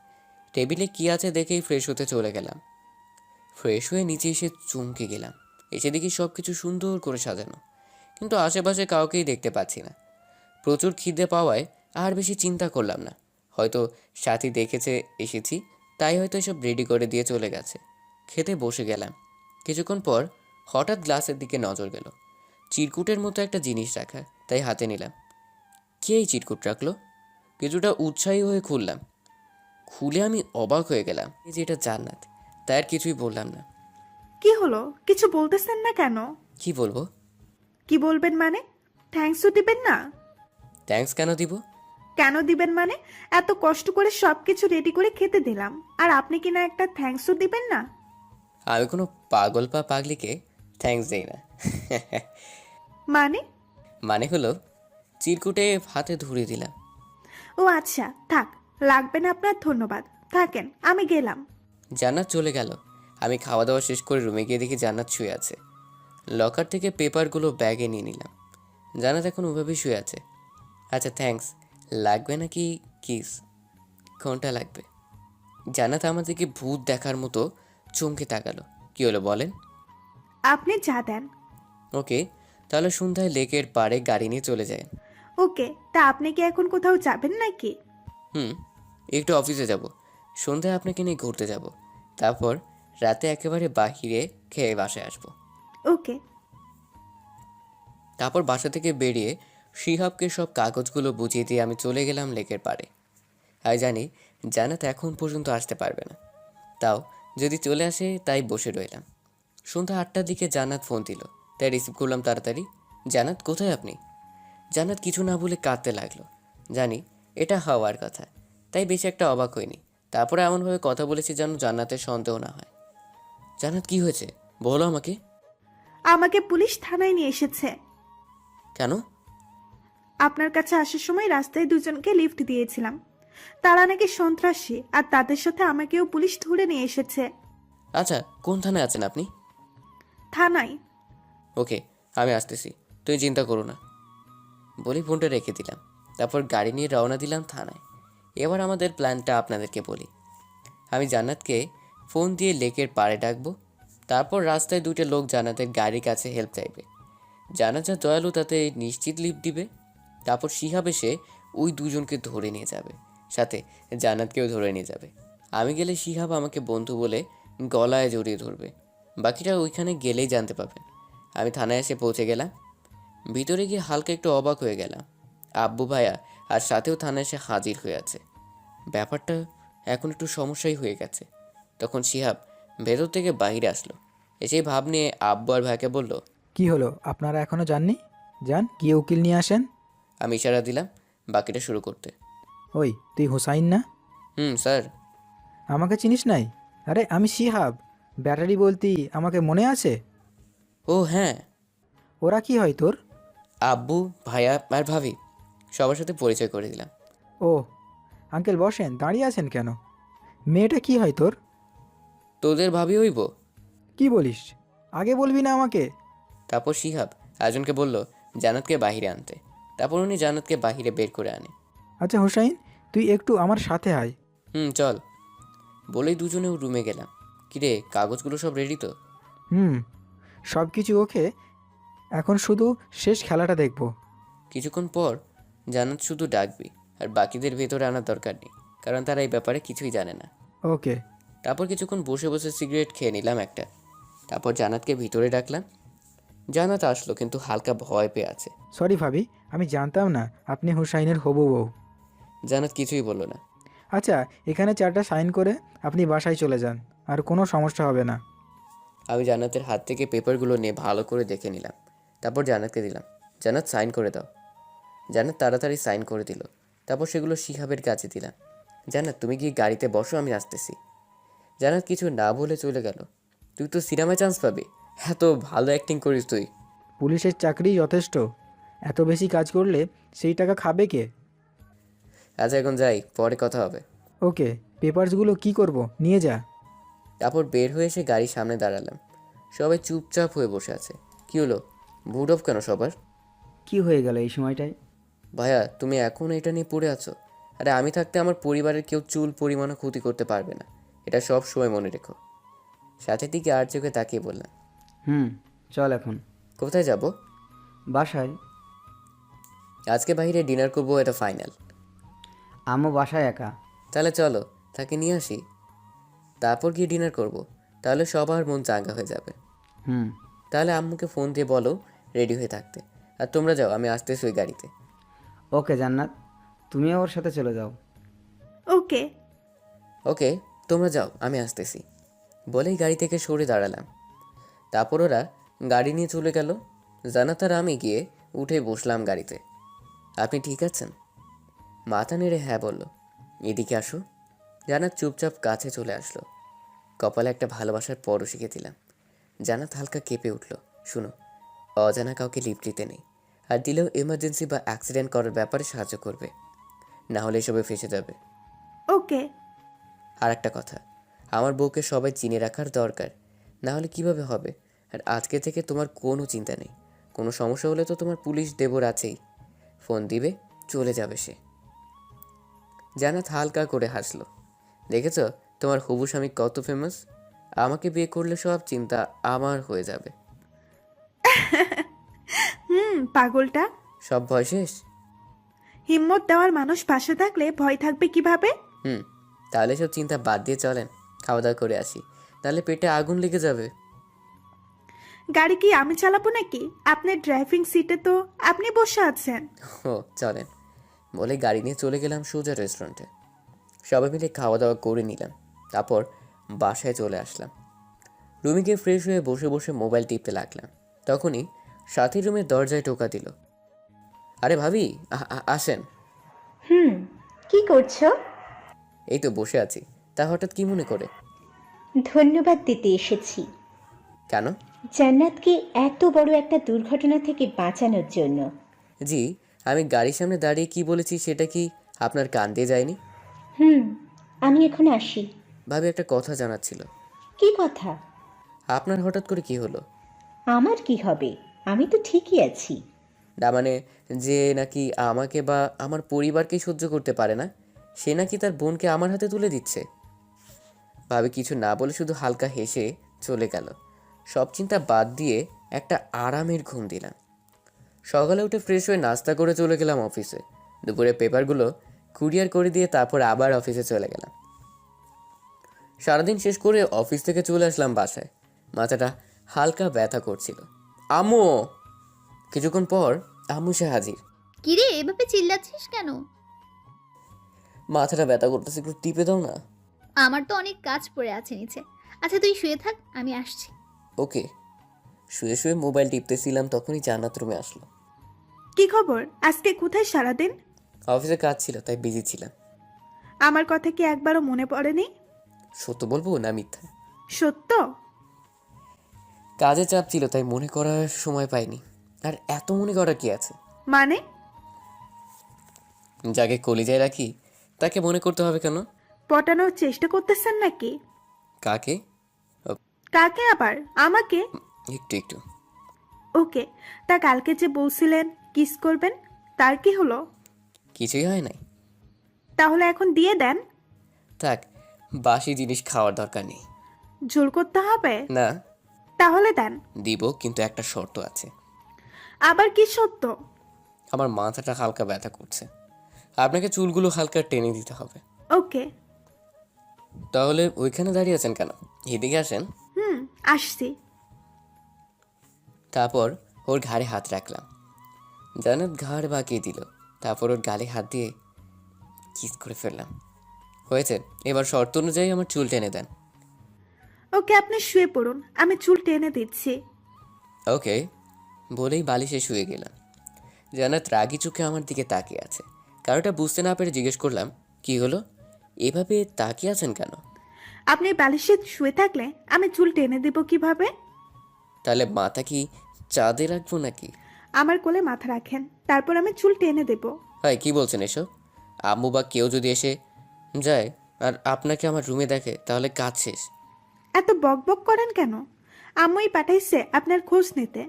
টেবিলে কি আছে দেখেই ফ্রেশ হতে চলে গেলাম। ফ্রেশ হয়ে নিচে এসে চমকে গেলাম। এসে দেখি সব কিছু সুন্দর করে সাজানো, কিন্তু আশেপাশে কাউকেই দেখতে পাচ্ছি না। প্রচুর খিদে পাওয়ায় আর বেশি চিন্তা করলাম না। হয়তো সাথী দেখেছে এসেছি, তাই হয়তো এসব রেডি করে দিয়ে চলে গেছে। খেতে বসে গেলাম। কিছুক্ষণ পর হঠাৎ গ্লাসের দিকে নজর গেল। চিরকুটের মতো একটা জিনিস রাখা, তাই হাতে নিলাম। কে এই চিরকুট রাখলো? কিছুটা উৎসাহী হয়ে খুললাম। খুলে আমি অবাক হয়ে গেলাম এই যে এটা জান্নাত। তাই আর কিছুই বললাম না। কি হলো, কিছু বলতেছেন না কেন? কি বলবো? কি বলবেন মানে? থ্যাঙ্কসও দিবেন না? থ্যাঙ্কস কেন দিব? কেন দিবেন মানে? এত কষ্ট করে সবকিছু রেডি করে খেতে দিলাম, আর আপনি কি না একটা থ্যাঙ্কসও দিবেন না? আমি কোনো পাগল বা পাগলিকে থ্যাঙ্কস দেই না। মানে? মানে হলো চিরকুটে হাতে ধরিয়ে দিলাম। ও আচ্ছা, থাক, লাগবে না আপনার ধন্যবাদ। থাকেন, আমি গেলাম। জান্নাত চলে গেল। আমি খাওয়া দাওয়া শেষ করে রুমে গিয়ে দেখি জান্নাত শুয়ে আছে। লকার থেকে পেপারগুলো ব্যাগে নিয়ে নিলাম। জান্নাত এখন ওভাবেই শুয়ে আছে। আচ্ছা থ্যাঙ্কস লাগবে নাকি কিস? কোনটা লাগবে? জান্নাত আমার দিকে ভূত দেখার মতো চমকে তাকালো। কি হলো বলেন? আপনি যা দেন। ওকে, তাহলে সন্ধ্যায় লেকের পাড়ে গাড়ি নিয়ে চলে যায়। ওকে, তা আপনি কি এখন কোথাও যাবেন নাকি? হুম, একটু অফিসে যাব। সন্ধ্যায় আপনাকে নিয়ে ঘুরতে যাব। তারপর রাতে একেবারে বাহিরে খেয়ে বাসায় আসবো। ওকে। তারপর বাসা থেকে বেরিয়ে শিহাবকে সব কাগজগুলো বুঝিয়ে দিয়ে আমি চলে গেলাম লেকের পাড়ে। আর জানি জান্নাত এখন পর্যন্ত আসতে পারবে না। তাও যদি চলে আসে তাই বসে রইলাম। সন্ধ্যা 8টার দিকে জান্নাত ফোন দিল, তাই রিসিভ করলাম তাড়াতাড়ি। জান্নাত কোথায় আপনি? জান্নাত কিছু না বলে কাঁদতে লাগলো। জানি এটা হওয়ার কথা, তাই বেশি একটা অবাক হয়নি। তারপরে এমনভাবে কথা বলেছি যেন জান্নাতের সন্দেহ না হয়। জান্নাত কি হয়েছে বলো আমাকে। আমাকে পুলিশ থানায় নিয়ে এসেছে। কেন? আপনার কাছে আসার সময় রাস্তায় দুজনকে লিফট দিয়েছিলাম। তারা নাকি সন্ত্রাসী, আর তাদের সাথে আমাকেও পুলিশ ধরে নিয়ে এসেছে। আচ্ছা, কোন থানায় আছেন আপনি? থানায়। ওকে, আমি আসতেছি, তুই চিন্তা করো না। বলি ফোনটা রেখে দিলাম। তারপর গাড়ি নিয়ে রওনা দিলাম থানায়। এবার আমাদের প্ল্যানটা আপনাদেরকে বলি। আমি জান্নাতকে ফোন দিয়ে লেকের পাড়ে ডাকবো। তারপর রাস্তায় দুটো লোক জান্নাতের গাড়ির কাছে হেল্প চাইবে। জান্নাত যা দয়ালু তাতে নিশ্চিত লিফট দিবে। তারপর শিহাব এসে ওই দুজনকে ধরে নিয়ে যাবে, সাথে জান্নাতকেও ধরে নিয়ে যাবে। আমি গেলে শিহাব আমাকে বন্ধু বলে গলায় জড়িয়ে ধরবে। বাকিটা ওইখানে গেলেই জানতে পাবেন। আমি থানায় এসে পৌঁছে গেলাম। ভিতরে গিয়ে হালকা একটু অবাক হয়ে গেলাম। আব্বু ভাইয়া আর সাথেও থানায় এসে হাজির হয়ে আছে। ব্যাপারটা এখন একটু সমস্যাই হয়ে গেছে। তখন শিহাব ভেতর থেকে বাইরে আসলো। এসেই ভাব নিয়ে আব্বু আর ভাইকে বলল, কি হলো, আপনারা এখনো যাননি? যান, গিয়ে উকিল নিয়ে আসেন। আমি ইশারা দিলাম বাকিটা শুরু করতে। ওই, তুই হুসাইন না? হুম স্যার। আমাকে চিনিস নাই? আরে আমি শিহাব, ব্যাটারি বলতি, আমাকে মনে আছে? ও হ্যাঁ। ওরা কি হয় তোর? আব্বু, ভাইয়া আর ভাবি সবার সাথে পরিচয় করে দিলাম। ও আঙ্কেল, বসেন, দাঁড়িয়ে আছেন কেন? মেয়েটা কি হয় তোর? তোদের ভাবি হইব? কি বলিস? আগে বলবি না আমাকে? তারপর শিহাব একজনকে বলল জান্নাতকে বাহিরে আনতে। তারপর উনি জান্নাতকে বাহিরে বের করে আনে। আচ্ছা হুসাইন, তুই একটু আমার সাথে আয়। চল বলেই দুজনেও রুমে গেলাম। কিরে, কাগজগুলো সব রেডি তো? সব কিছু ওকে, এখন শুধু শেষ খেলাটা দেখব। কিছুক্ষণ পর জান্নাত শুধু ডাকবি, আর বাকিদের ভেতরে আনার দরকার নেই, কারণ তারা এই ব্যাপারে কিছুই জানে না। ওকে। তারপর কিছুক্ষণ বসে বসে সিগারেট খেয়ে নিলাম একটা। তারপর জান্নাতকে ভিতরে ডাকলাম। জান্নাত আসলো, কিন্তু হালকা ভয় পেয়ে আছে। সরি ভাবি, আমি জানতাম না আপনি হুসাইনের হবু বউ। জান্নাত কিছুই বললো না। আচ্ছা, এখানে 4টা সাইন করে আপনি বাসায় চলে যান, আর কোনো সমস্যা হবে না। আমি জান্নাতের হাত থেকে পেপারগুলো নিয়ে ভালো করে দেখে নিলাম। তারপর জান্নাতকে দিলাম। জান্নাত সাইন করে দাও। জান্নাত তাড়াতাড়ি সাইন করে দিল। তারপর সেগুলো শিহাবের কাছে দিলাম। জান্নাত তুমি গিয়ে গাড়িতে বসো, আমি আসতেছি। জান্নাত কিছু না বলে চলে গেল। তুই তো সিনেমায় চান্স পাবি, এত ভালো অ্যাক্টিং করিস তুই। পুলিশের চাকরি যথেষ্ট, এত বেশি কাজ করলে সেই টাকা খাবে কে? আচ্ছা এখন যাই, পরে কথা হবে। ওকে, পেপারসগুলো কি করব, নিয়ে যা। তারপর বের হয়ে এসে গাড়ির সামনে দাঁড়ালাম। সবাই চুপচাপ হয়ে বসে আছে। কি হলো, মুড অফ কেন সবার? কি হয়ে গেল এই সময়টায়? ভাইয়া তুমি এখন এটা নিয়ে পড়ে আছো? আরে আমি থাকতে আমার পরিবারের কেউ চুল পরিমাণও ক্ষতি করতে পারবে না, এটা সব সময় মনে রেখো। সাথে দিকে আর চোখে তাকিয়ে বললাম, চল এখন। কোথায় যাব? বাসায়। আজকে বাইরে ডিনার করবো, এটা ফাইনাল। আম্মু বাসায় একা। তাহলে চলো তাকে নিয়ে আসি, তারপর গিয়ে ডিনার করব। তাহলে সবার মন চাঙ্গা হয়ে যাবে। তাহলে আম্মুকে ফোন দিয়ে বলো রেডি হয়ে থাকতে। আর তোমরা যাও, আমি আসতেছি ওই গাড়িতে। ওকে জান্নাত, তুমিও ওর সাথে চলে যাও। ওকে। ওকে, তোমরা যাও, আমি আসতেছি বলেই গাড়ি থেকে সরে দাঁড়ালাম। তারপর ওরা গাড়ি নিয়ে চলে গেল। জান্নাত আর আমি গিয়ে উঠে বসলাম গাড়িতে। আপনি ঠিক আছেন? মাথা নেড়ে হ্যাঁ বলল। এদিকে আসো। জান্নাত চুপচাপ কাছে চলে আসলো। কপালে একটা ভালোবাসার পরও শিখে দিলাম। জান্নাত হালকা কেঁপে উঠল। শুনো, অজানা কাউকে লিফট দিতে নেই, আর দিলেও এমার্জেন্সি বা অ্যাক্সিডেন্ট করার ব্যাপারে সাহায্য করবে, না হলে এসবে ফেসে যাবে। ওকে। আর একটা কথা, আমার বউকে সবাই চিনে রাখার দরকার, না হলে কিভাবে হবে। আর আজকে থেকে তোমার কোনো চিন্তা নেই। কোনো সমস্যা হলে তো তোমার পুলিশ দেবর আছেই, ফোন দিবে, চলে যাবে সে। জান্নাত হালকা করে হাসলো। দেখেছ তোমার হবু স্বামী কত ফেমাস? আমাকে বিয়ে করলে সব চিন্তা আমার হয়ে যাবে। পাগলটা। সব ভয় শেষ? হিম্মত দেওয়ার মানুষ পাশে থাকলে ভয় থাকবে কিভাবে? তাহলে সব চিন্তা বাদ দিয়ে চলেন, খাওয়া দাওয়া করে আসি, তাহলে পেটে আগুন লেগে যাবে। গাড়ি কি আমি চালাবো নাকি? আপনার ড্রাইভিং সিটে তো আপনি বসে আছেন। ও চলেন বলে গাড়ি নিয়ে চলে গেলাম সোজা রেস্টুরেন্টে। সবাই মিলে খাওয়া দাওয়া করে নিলাম। তারপর বাসায় চলে আসলাম। রুমে গিয়ে ফ্রেশ হয়ে বসে বসে মোবাইল টিপতে লাগলাম। তখনই সাথী রুমের দরজায় টোকা দিল। আরে ভাবি, আসেন। কি করছো? এই তো বসে আছি। তা হঠাৎ কি মনে করে? ধন্যবাদ দিতে এসেছি কেন? জান্নাতকে এত বড় একটা দুর্ঘটনা থেকে বাঁচানোর জন্য। জি, আমি গাড়ির সামনে দাঁড়িয়ে কি বলেছি সেটা কি আপনার কান দিয়ে যায়নি? আমি এখন আসি। ভাবি, একটা কথা জানার ছিল। কি কথা? আপনার হঠাৎ করে কি হলো? আমার কি হবে? আমি তো ঠিকই আছি। না মানে, যে নাকি আমাকে বা আমার পরিবারকে সহ্য করতে পারে না, সে নাকি তার বোনকে আমার হাতে তুলে দিচ্ছে। ভাবি কিছু না বলে শুধু হালকা হেসে চলে গেল। সব চিন্তা বাদ দিয়ে একটা আরামের ঘুম দিলাম। সকালে উঠে ফ্রেশ হয়ে নাস্তা করে চলে গেলাম অফিসে। দুপুরে পেপারগুলো কুরিয়ার করে দিয়ে তারপর আবার অফিসে চলে গেলাম। সারাদিন শেষ করে অফিস থেকে চলে আসলাম বাসায়। মাথাটা হালকা ব্যথা করছিল। আম্মু! কিছুক্ষণ পর আম্মু সে হাজির। কিরে এভাবে চিল্লাচ্ছিস কেন? মাথাটা ব্যথা করতেছে, একটু টিপে দাও না। আমার তো অনেক কাজ পড়ে আছে নিচে। আচ্ছা তুই শুয়ে থাক, আমি আসছি। ওকে। শুয়ে শুয়ে মোবাইল টিপতেছিলাম, তখনই জান্নাত রুমে আসলো। কি খবর? আজকে কোথায় সারাদিন? অফিসে কাজ ছিল তাই বিজি ছিলাম। আমার কথা কি একবারও মনে পড়েনি? সত্য বলবো না মিথ্যা? সত্য। কাজে চাপ ছিল তাই মনে করার সময় পাইনি। আর এত মনে করার কি আছে? মানে? যাকে কলিজায় রাখি তাকে মনে করতে হবে কেন? পটানোর চেষ্টা করতেছেন নাকি? কাকে? কাকে আবার? আমাকে? একটু একটু। ওকে। তা কালকে যে বলছিলেন কিস করবেন, তার কি হলো? কিছুই হয় নাই। তাহলে এখন দিয়ে দেন। থাক, বাসি জিনিস খাওয়ার দরকার নেই। জোর করতে হবে? না, তাহলে দেন। দিব, কিন্তু একটা শর্ত আছে। আবার কি সত্য? আমার মাথাটা হালকা ব্যথা করছে, আপনাকে চুলগুলো হালকা টেনে দিতে হবে। ওকে। তাহলে ওইখানে দাঁড়িয়ে আছেন কেন? এদিকে আসেন। আসছি। তারপর ওর ঘাড়ে হাত রাখলাম। জান্নাত ঘাড় বাঁকিয়ে দিল। তারপর ওর গালে হাত দিয়ে কিস করে ফেললাম। হয়েছে, এবার শর্ত অনুযায়ী আমার চুল টেনে দেন। ওকে, আপনি শুয়ে পড়ুন, আমি চুল টেনে দিচ্ছি। ওকে বলেই বালিশে শুয়ে গেলাম। জান্নাত রাগি চোখে আমার দিকে তাকিয়ে আছে। কারোটা বুঝতে না পেরে জিজ্ঞেস করলাম, কি হলো? এভাবে তাকিয়ে আছেন কেন? আপনি বালিশে শুয়ে থাকলে আমি চুল টেনে দেব কিভাবে? তাহলে মাথা কি চাঁদে রাখবো নাকি? আমার কোলে মাথা রাখেন, তারপর আমি চুল টেনে দেব। ভাই কি বলছেন এসব? আম্মু বা কেউ যদি এসে যায় আর আপনাকে আমার রুমে দেখে, তাহলে কাজ শেষ। এত বকবক করেন কেন? আম্মুই পাঠাইছে আপনার খোঁজ নিতে।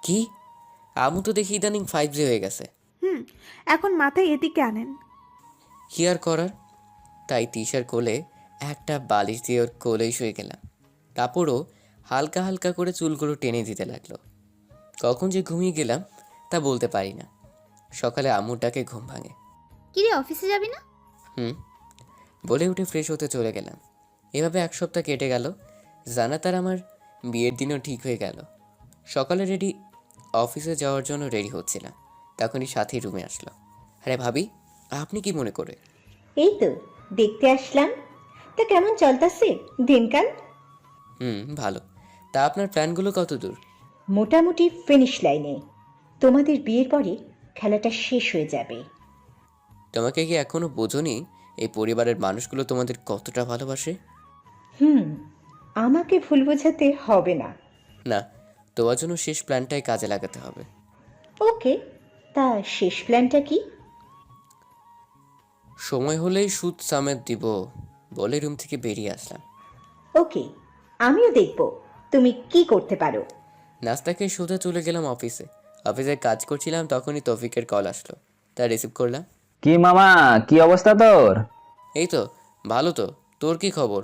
কি? আম্মু তো দেখি ইদানিং 5G হয়ে গেছে। এখন মাথায় এদিকে আনেন। কি আর করার, তাই তিশার কোলে একটা বালিশ দিয়ে ওর কোলেই শুয়ে গেলাম। তারপরও হালকা হালকা করে চুলগুলো টেনে দিতে লাগলো। কখন যে ঘুমিয়ে গেলাম তা বলতে পারি না। সকালে আম্মুটাকে ঘুম ভাঙে। কিরে অফিসে যাবি না? বলে উঠে ফ্রেশ হতে চলে গেলাম। এভাবে এক সপ্তাহ কেটে গেল। জান্নাত আর আমার বিয়ের দিনও ঠিক হয়ে গেল। সকালে রেডি অফিসে যাওয়ার জন্য রেডি হচ্ছিলাম, তখনই সাথী রুমে আসলো। আরে ভাবি, আপনি কি মনে করে? এই তো দেখতে আসলাম। তা কেমন চলতেছে দিনকাল? ভালো। তা আপনার প্ল্যানগুলো কত দূর? মোটামুটি ফিনিশ লাইনে। তোমাদের বিয়ের পরে খেলাটা শেষ হয়ে যাবে। তোমাকে কি এখনো বোঝোনি এই পরিবারের মানুষগুলো তোমাদের কতটা ভালোবাসে? আমাকে ভুল বোঝাতে হবে না। না, তোমার জন্য শেষ প্ল্যানটাই কাজে লাগাতে হবে। ওকে, তা শেষ প্ল্যানটা কি? সময় হলেই সুদ সামেত দিব বলে রুম থেকে বেরিয়ে আসলাম। ওকে, আমিও দেখব তুমি কি করতে পারো। নাস্তা খেয়ে সোজা চলে গেলাম অফিসে। অফিসে কাজ করছিলাম, তখনই তৌফিকের কল আসলো। তা রিসিভ করলাম। কি মামা, কি অবস্থা তোর? এই তো ভালো। তো তোর কি খবর?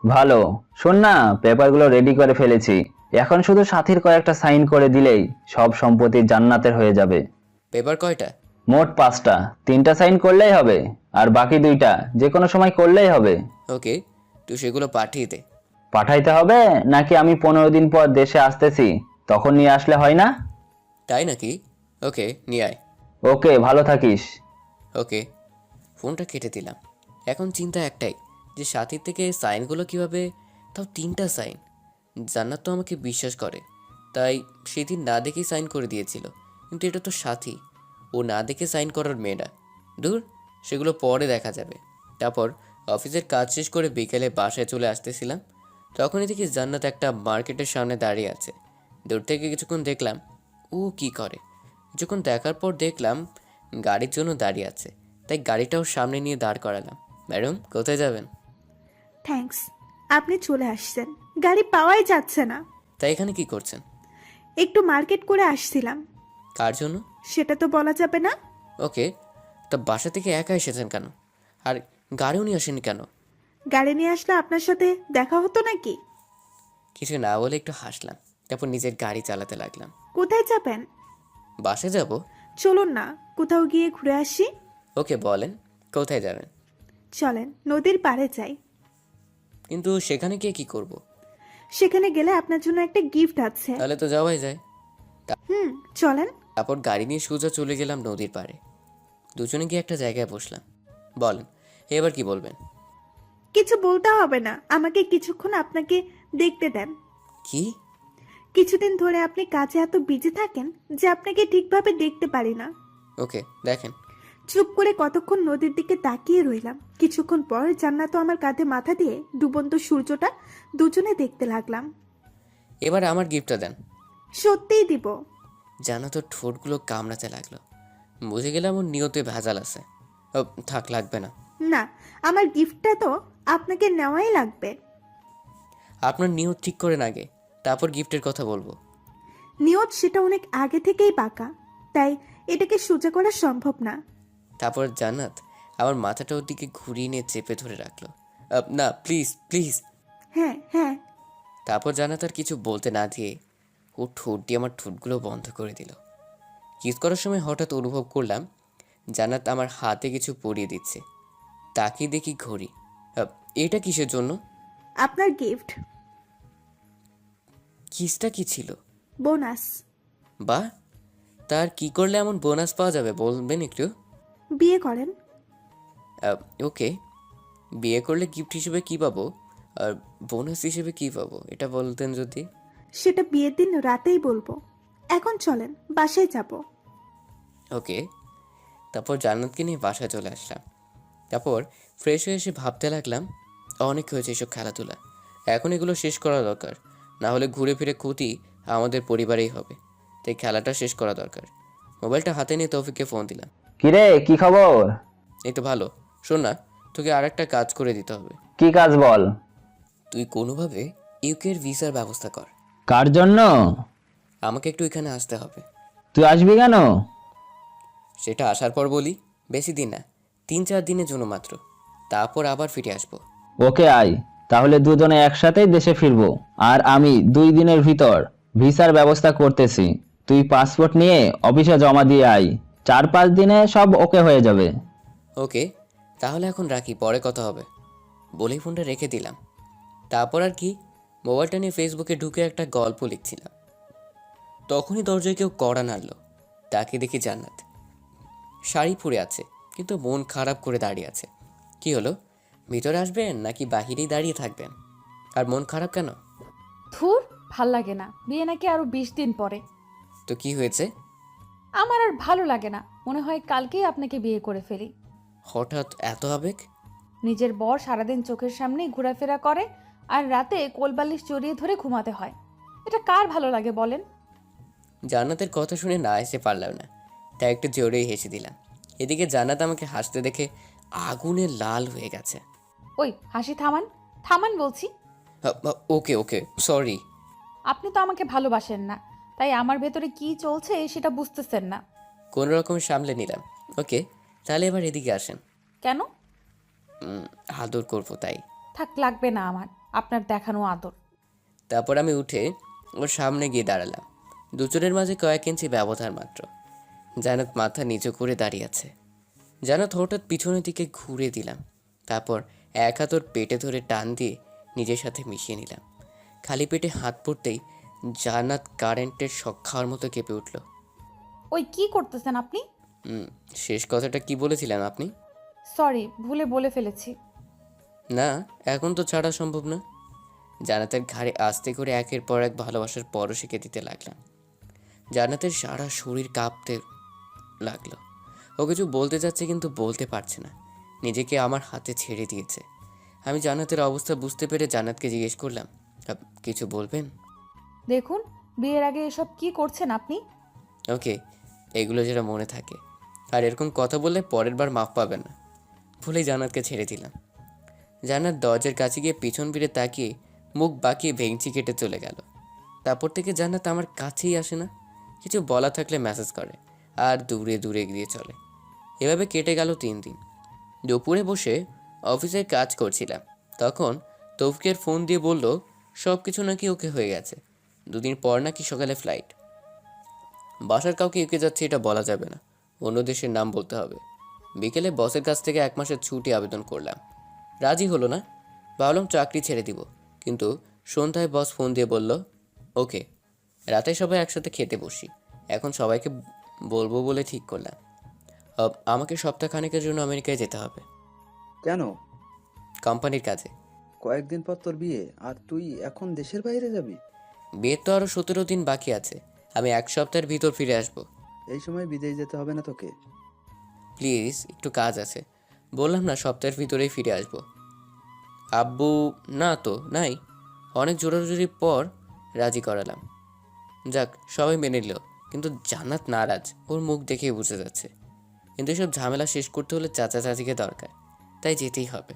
ভালো। শোন না, পেপারগুলো রেডি করে ফেলেছি। এখন শুধু সাথীর কয়েকটা সাইন করে দিলেই সব সম্পত্তি জান্নাতের হয়ে যাবে। পেপার কয়টা? মোট 5টা। 3টা সাইন করলেই হবে, আর বাকি 2টা যে কোনো সময় করলেই হবে। ওকে, তুই সেগুলো পাঠিয়ে দে। পাঠাইতে হবে নাকি আমি 15 দিন পর দেশে আসতেছি তখন নিয়ে আসলে হয় না? তাই নাকি? ওকে, নিয়ে আয়। ওকে, ভালো থাকিস। ওকে, ফোনটা কেটে দিলাম। এখন চিন্তা একটাই, যে সাথীর থেকে সাইনগুলো কিভাবে, তাও 3টা সাইন। জান্নাত তো আমাকে বিশ্বাস করে, তাই সেদিন না দেখেই সাইন করে দিয়েছিল। কিন্তু এটা তো সাথী, ও না দেখে সাইন করার মেয়েরা। দূর, সেগুলো পরে দেখা যাবে। তারপর অফিসের কাজ শেষ করে বিকেলে বাসায় চলে আসতেছিলাম, তখনই দেখি জান্নাত একটা মার্কেটের সামনে দাঁড়িয়ে আছে। দূর থেকে কিছুক্ষণ দেখলাম ও কি করে। কিছুক্ষণ দেখার পর দেখলাম গাড়ির জন্য দাঁড়িয়ে আছে, তাই গাড়িটাও সামনে নিয়ে দাঁড় করালাম। ম্যাডাম, কোথায় যাবেন? থ্যাঙ্কস, আপনি চলে আসছেন। গাড়ি পাওয়াই যাচ্ছে না। তাই এখানে কি করছেন? একটু মার্কেট করে আসছিলাম। কার জন্য? সেটা তো বলা যাবে না। ওকে, তা বাসা থেকে একা এসেছেন কেন? আর গাড়িও নিয়ে আসেনি কেন? গাড়ি নিয়ে আসলে আপনার সাথে দেখা হতো নাকি? কিছু না বলে একটু হাসলাম, তারপর নিজের গাড়ি চালাতে লাগলাম। কোথায় যাবেন? বাসে যাব। চলুন না, কোথাও গিয়ে ঘুরে আসি। ওকে, বলেন কোথায় যাবেন? চলেন নদীর পাড়ে যাই। কিন্তু সেখানে গিয়ে কি করব? সেখানে গেলে আপনার জন্য একটা গিফট আছে। তাহলে তো যাওয়াই যায়। চলেন। তারপর গাড়ি নিয়ে সোজা চলে গেলাম নদীর পাড়ে। দুজনে গিয়ে একটা জায়গায় বসলাম। বলেন, এবার কি বলবেন? কিছু বলতে হবে না, আমাকে কিছুক্ষণ আপনাকে দেখতে দেন। কি? কিছুদিন ধরে আপনি কাজে এত বিজি থাকেন যে আপনাকে ঠিকভাবে দেখতে পারি না। ওকে, দেখেন। চুপ করে কতক্ষণ নদীর দিকে তাকিয়ে রইলাম। কিছুক্ষণ পর জান্নাত আমার কাঁধে মাথা দিয়ে ডুবন্ত সূর্যটা দুজনে দেখতে লাগলাম। এবার আমার গিফটটা দেন। সত্যিই দিব। জানা তো ঠোঁটগুলো কামড়াতে লাগলো। বুঝে গেলাম ওর নিয়তে ভেজাল আছে। ও থাক, লাগবে না। না, আমার গিফটটা তো আপনাকে নেওয়াই লাগবে। আপনার নিয়ত ঠিক করেন আগে, তারপর গিফটের কথা বলবো। নিয়ত সেটা অনেক আগে থেকেই পাকা, তাই এটাকে সোজা করা সম্ভব না। তারপর জান্নাত আমার মাথাটা ওর দিকে ঘুরিয়ে নিয়ে চেপে ধরে রাখলো। না, প্লিজ প্লিজ। হ্যাঁ হ্যাঁ। তারপর জান্নাত আর কিছু বলতে না দিয়ে ও ঠোঁট দিয়ে আমার ঠোঁটগুলো বন্ধ করে দিল। কিস করার সময় হঠাৎ অনুভব করলাম জান্নাত আমার হাতে কিছু পরিয়ে দিচ্ছে। তাকিয়ে দেখি ঘড়ি। এটা কিসের জন্য? আপনার গিফট। কিসটা কি ছিল? বোনাস। বাহ, তার কি করলে এমন বোনাস পাওয়া যাবে বলবেন একটু? বিয়ে করেন। ওকে, বিয়ে করলে গিফট হিসেবে কি পাবো আর বোনাস হিসেবে কি পাবো এটা বলতেন যদি। সেটা বিয়ের দিন রাতেই বলবো। এখন চলেন, বাসায় যাব। ওকে। তারপর জান্নাতকে নিয়ে বাসায় চলে আসলাম। তারপর ফ্রেশ হয়ে এসে ভাবতে লাগলাম অনেক হয়েছে এসব খেলাধুলা, এখন এগুলো শেষ করা দরকার, না হলে ঘুরে ফিরে ক্ষতি আমাদের পরিবারেই হবে। তাই খেলাটা শেষ করা দরকার। মোবাইলটা হাতে নিয়ে তৌফিককে ফোন দিলাম। কিরে, কি খবর? এই তো ভালো। শোন না, তোকে আরেকটা কাজ করে দিতে হবে। কি কাজ বল? তুই কোনোভাবে ইউকের ভিসার ব্যবস্থা কর। কার জন্য? আমাকে একটু এখানে আসতে হবে। তুই আসবি কেন? সেটা আসার পর বলি। বেশি দিন না, 3-4 দিনের জন্য মাত্র, তারপর আবার ফিরে আসবো। ওকে, আয়। তাহলে দুজনে একসাথেই দেশে ফিরবো। আর আমি 2 দিনের ভিতর ভিসার ব্যবস্থা করতেছি। তুই পাসপোর্ট নিয়ে অফিসে জমা দিয়ে আয়। 4-5 দিনে সব ওকে হয়ে যাবে। ওকে, তাহলে এখন রাখি, পরে কথা হবে বলেই ফোনটা রেখে দিলাম। তারপর আর কি, মোবাইলটা নিয়ে ফেসবুকে ঢুকে একটা গল্প লিখছিলাম। তখনই দরজায় কেউ কড়া নাড়ল। তাকে দেখি জান্নাত। শাড়ি পরে আছে, কিন্তু মন খারাপ করে দাঁড়িয়ে আছে। কি হলো, ভিতরে আসবেন নাকি বাহিরেই দাঁড়িয়ে থাকবেন? আর মন খারাপ কেন? ধুর, ভাল লাগে না, বিয়ে নাকি আরো 20 দিন পরে। তো কি হয়েছে? আমার আর ভালো লাগে না, মনে হয় কালকেই আপনাকে বিয়ে করে ফেলি। হঠাৎ এত আবেগ? নিজের বর সারাদিন চোখের সামনেই ঘোরাফেরা করে, আর রাতে কোলবালিশ জড়িয়ে ধরে ঘুমাতে হয়। এটা কার ভালো লাগে বলেন? জান্নাতের কথা শুনে না হেসে পারলাম না, তাই একটু জোরেই হেসে দিলাম। এদিকে জান্নাত আমাকে হাসতে দেখে আগুনে লাল হয়ে গেছে। ওই হাসি থামান, থামান বলছি। ওকে ওকে, সরি। আপনি তো আমাকে ভালোবাসেন না, তাই আমার ভেতরে কি চলছে সেটা বুঝতেছেন না। কোনো রকম সামলে নিলাম। ওকে, তাহলে এবার এদিকে আসেন। কেন? উম, আদর করবো তাই। থাক, লাগবে না আমার আপনার দেখানো আদর। তারপর আমি উঠে ওর সামনে গিয়ে দাঁড়ালাম। দুজনের মাঝে কয়েক ইঞ্চি ব্যবধান মাত্র। জান্নাত মাথা নিচু করে দাঁড়িয়ে আছে। জান্নাত হঠাৎ পিছনের দিকে ঘুরে দিলাম। তারপর এক হাত ওর পেটে ধরে টান দিয়ে নিজের সাথে মিশিয়ে নিলাম। খালি পেটে হাত পড়তেই জান্নাত কারেন্টের শক খাওয়ার মতো কেঁপে উঠল। ওই কি করতেছেন আপনি? শেষ কথাটা কি বলেছিলেন আপনি? সরি, ভুলে বলে ফেলেছি। না, এখন তো ছাড়া সম্ভব না। জান্নাতের ঘাড়ে আস্তে করে একের পর এক ভালোবাসার পরশিকে দিতে লাগলাম। জান্নাতের সারা শরীর কাঁপতে লাগলো। ও কিছু বলতে যাচ্ছে কিন্তু বলতে পারছে না, নিজেকে আমার হাতে ছেড়ে দিয়েছে। আমি জান্নাতের অবস্থা বুঝতে পেরে জান্নাতকে জিজ্ঞেস করলাম, কিছু বলবেন? দেখুন, বিয়ের আগে এসব কি করছেন আপনি? ওকে, এগুলো যেটা মনে থাকে। আর এরকম কথা বললে পরের বার মাফ পাবেন না। ভুলেই জান্নাতকে ছেড়ে দিলাম। জান্নাত দরজার কাছে গিয়ে পিছন ফিরে তাকিয়ে মুখ বাঁকিয়ে ভেঙচি কেটে চলে গেল। তারপর থেকে জান্নাত আমার কাছেই আসে না। কিছু বলা থাকলে মেসেজ করে, আর দূরে দূরে গিয়ে চলে। এভাবে কেটে গেল 3 দিন। দুপুরে বসে অফিসে কাজ করছিলাম, তখন তৌফিকের ফোন দিয়ে বলল সব কিছু নাকি ওকে হয়ে গেছে, 2 দিন পর নাকি সকালে ফ্লাইট। বাসার কাউকে ইউকে যাচ্ছে এটা বলা যাবে না, অন্য দেশের নাম বলতে হবে। বিকেলে বসের কাছ থেকে 1 মাসের ছুটি আবেদন করলাম, রাজি হলো না। ভাবলাম চাকরি ছেড়ে দিব, কিন্তু সন্ধ্যায় বস ফোন দিয়ে বলল ওকে, রাতে সবাই একসাথে খেতে বসি। এখন সবাইকে বলবো বলে ঠিক করলাম। আমাকে সপ্তাহখানেকের জন্য আমেরিকায় যেতে হবে, কেন? কোম্পানির কাজে। কয়েকদিন পর তোর বিয়ে, আর তুই এখন দেশের বাইরে যাবি? বিয়ের তো আরও 17 দিন বাকি আছে, আমি 1 সপ্তাহের ভিতর ফিরে আসব। এই সময় বিদেশ যেতে হবে না তোকে। প্লিজ, একটু কাজ আছে। বললাম না সপ্তাহের ভিতরেই ফিরে আসব। আব্বু না তো নাই, অনেক জোরাজুরির পর রাজি করালাম। যাক, সবাই মেনে নিল, কিন্তু জান্নাত নারাজ, ওর মুখ দেখেই বুঝে যাচ্ছে। কিন্তু এসব ঝামেলা শেষ করতে হলে চাচা চাচিকে দরকার, তাই যেতেই হবে।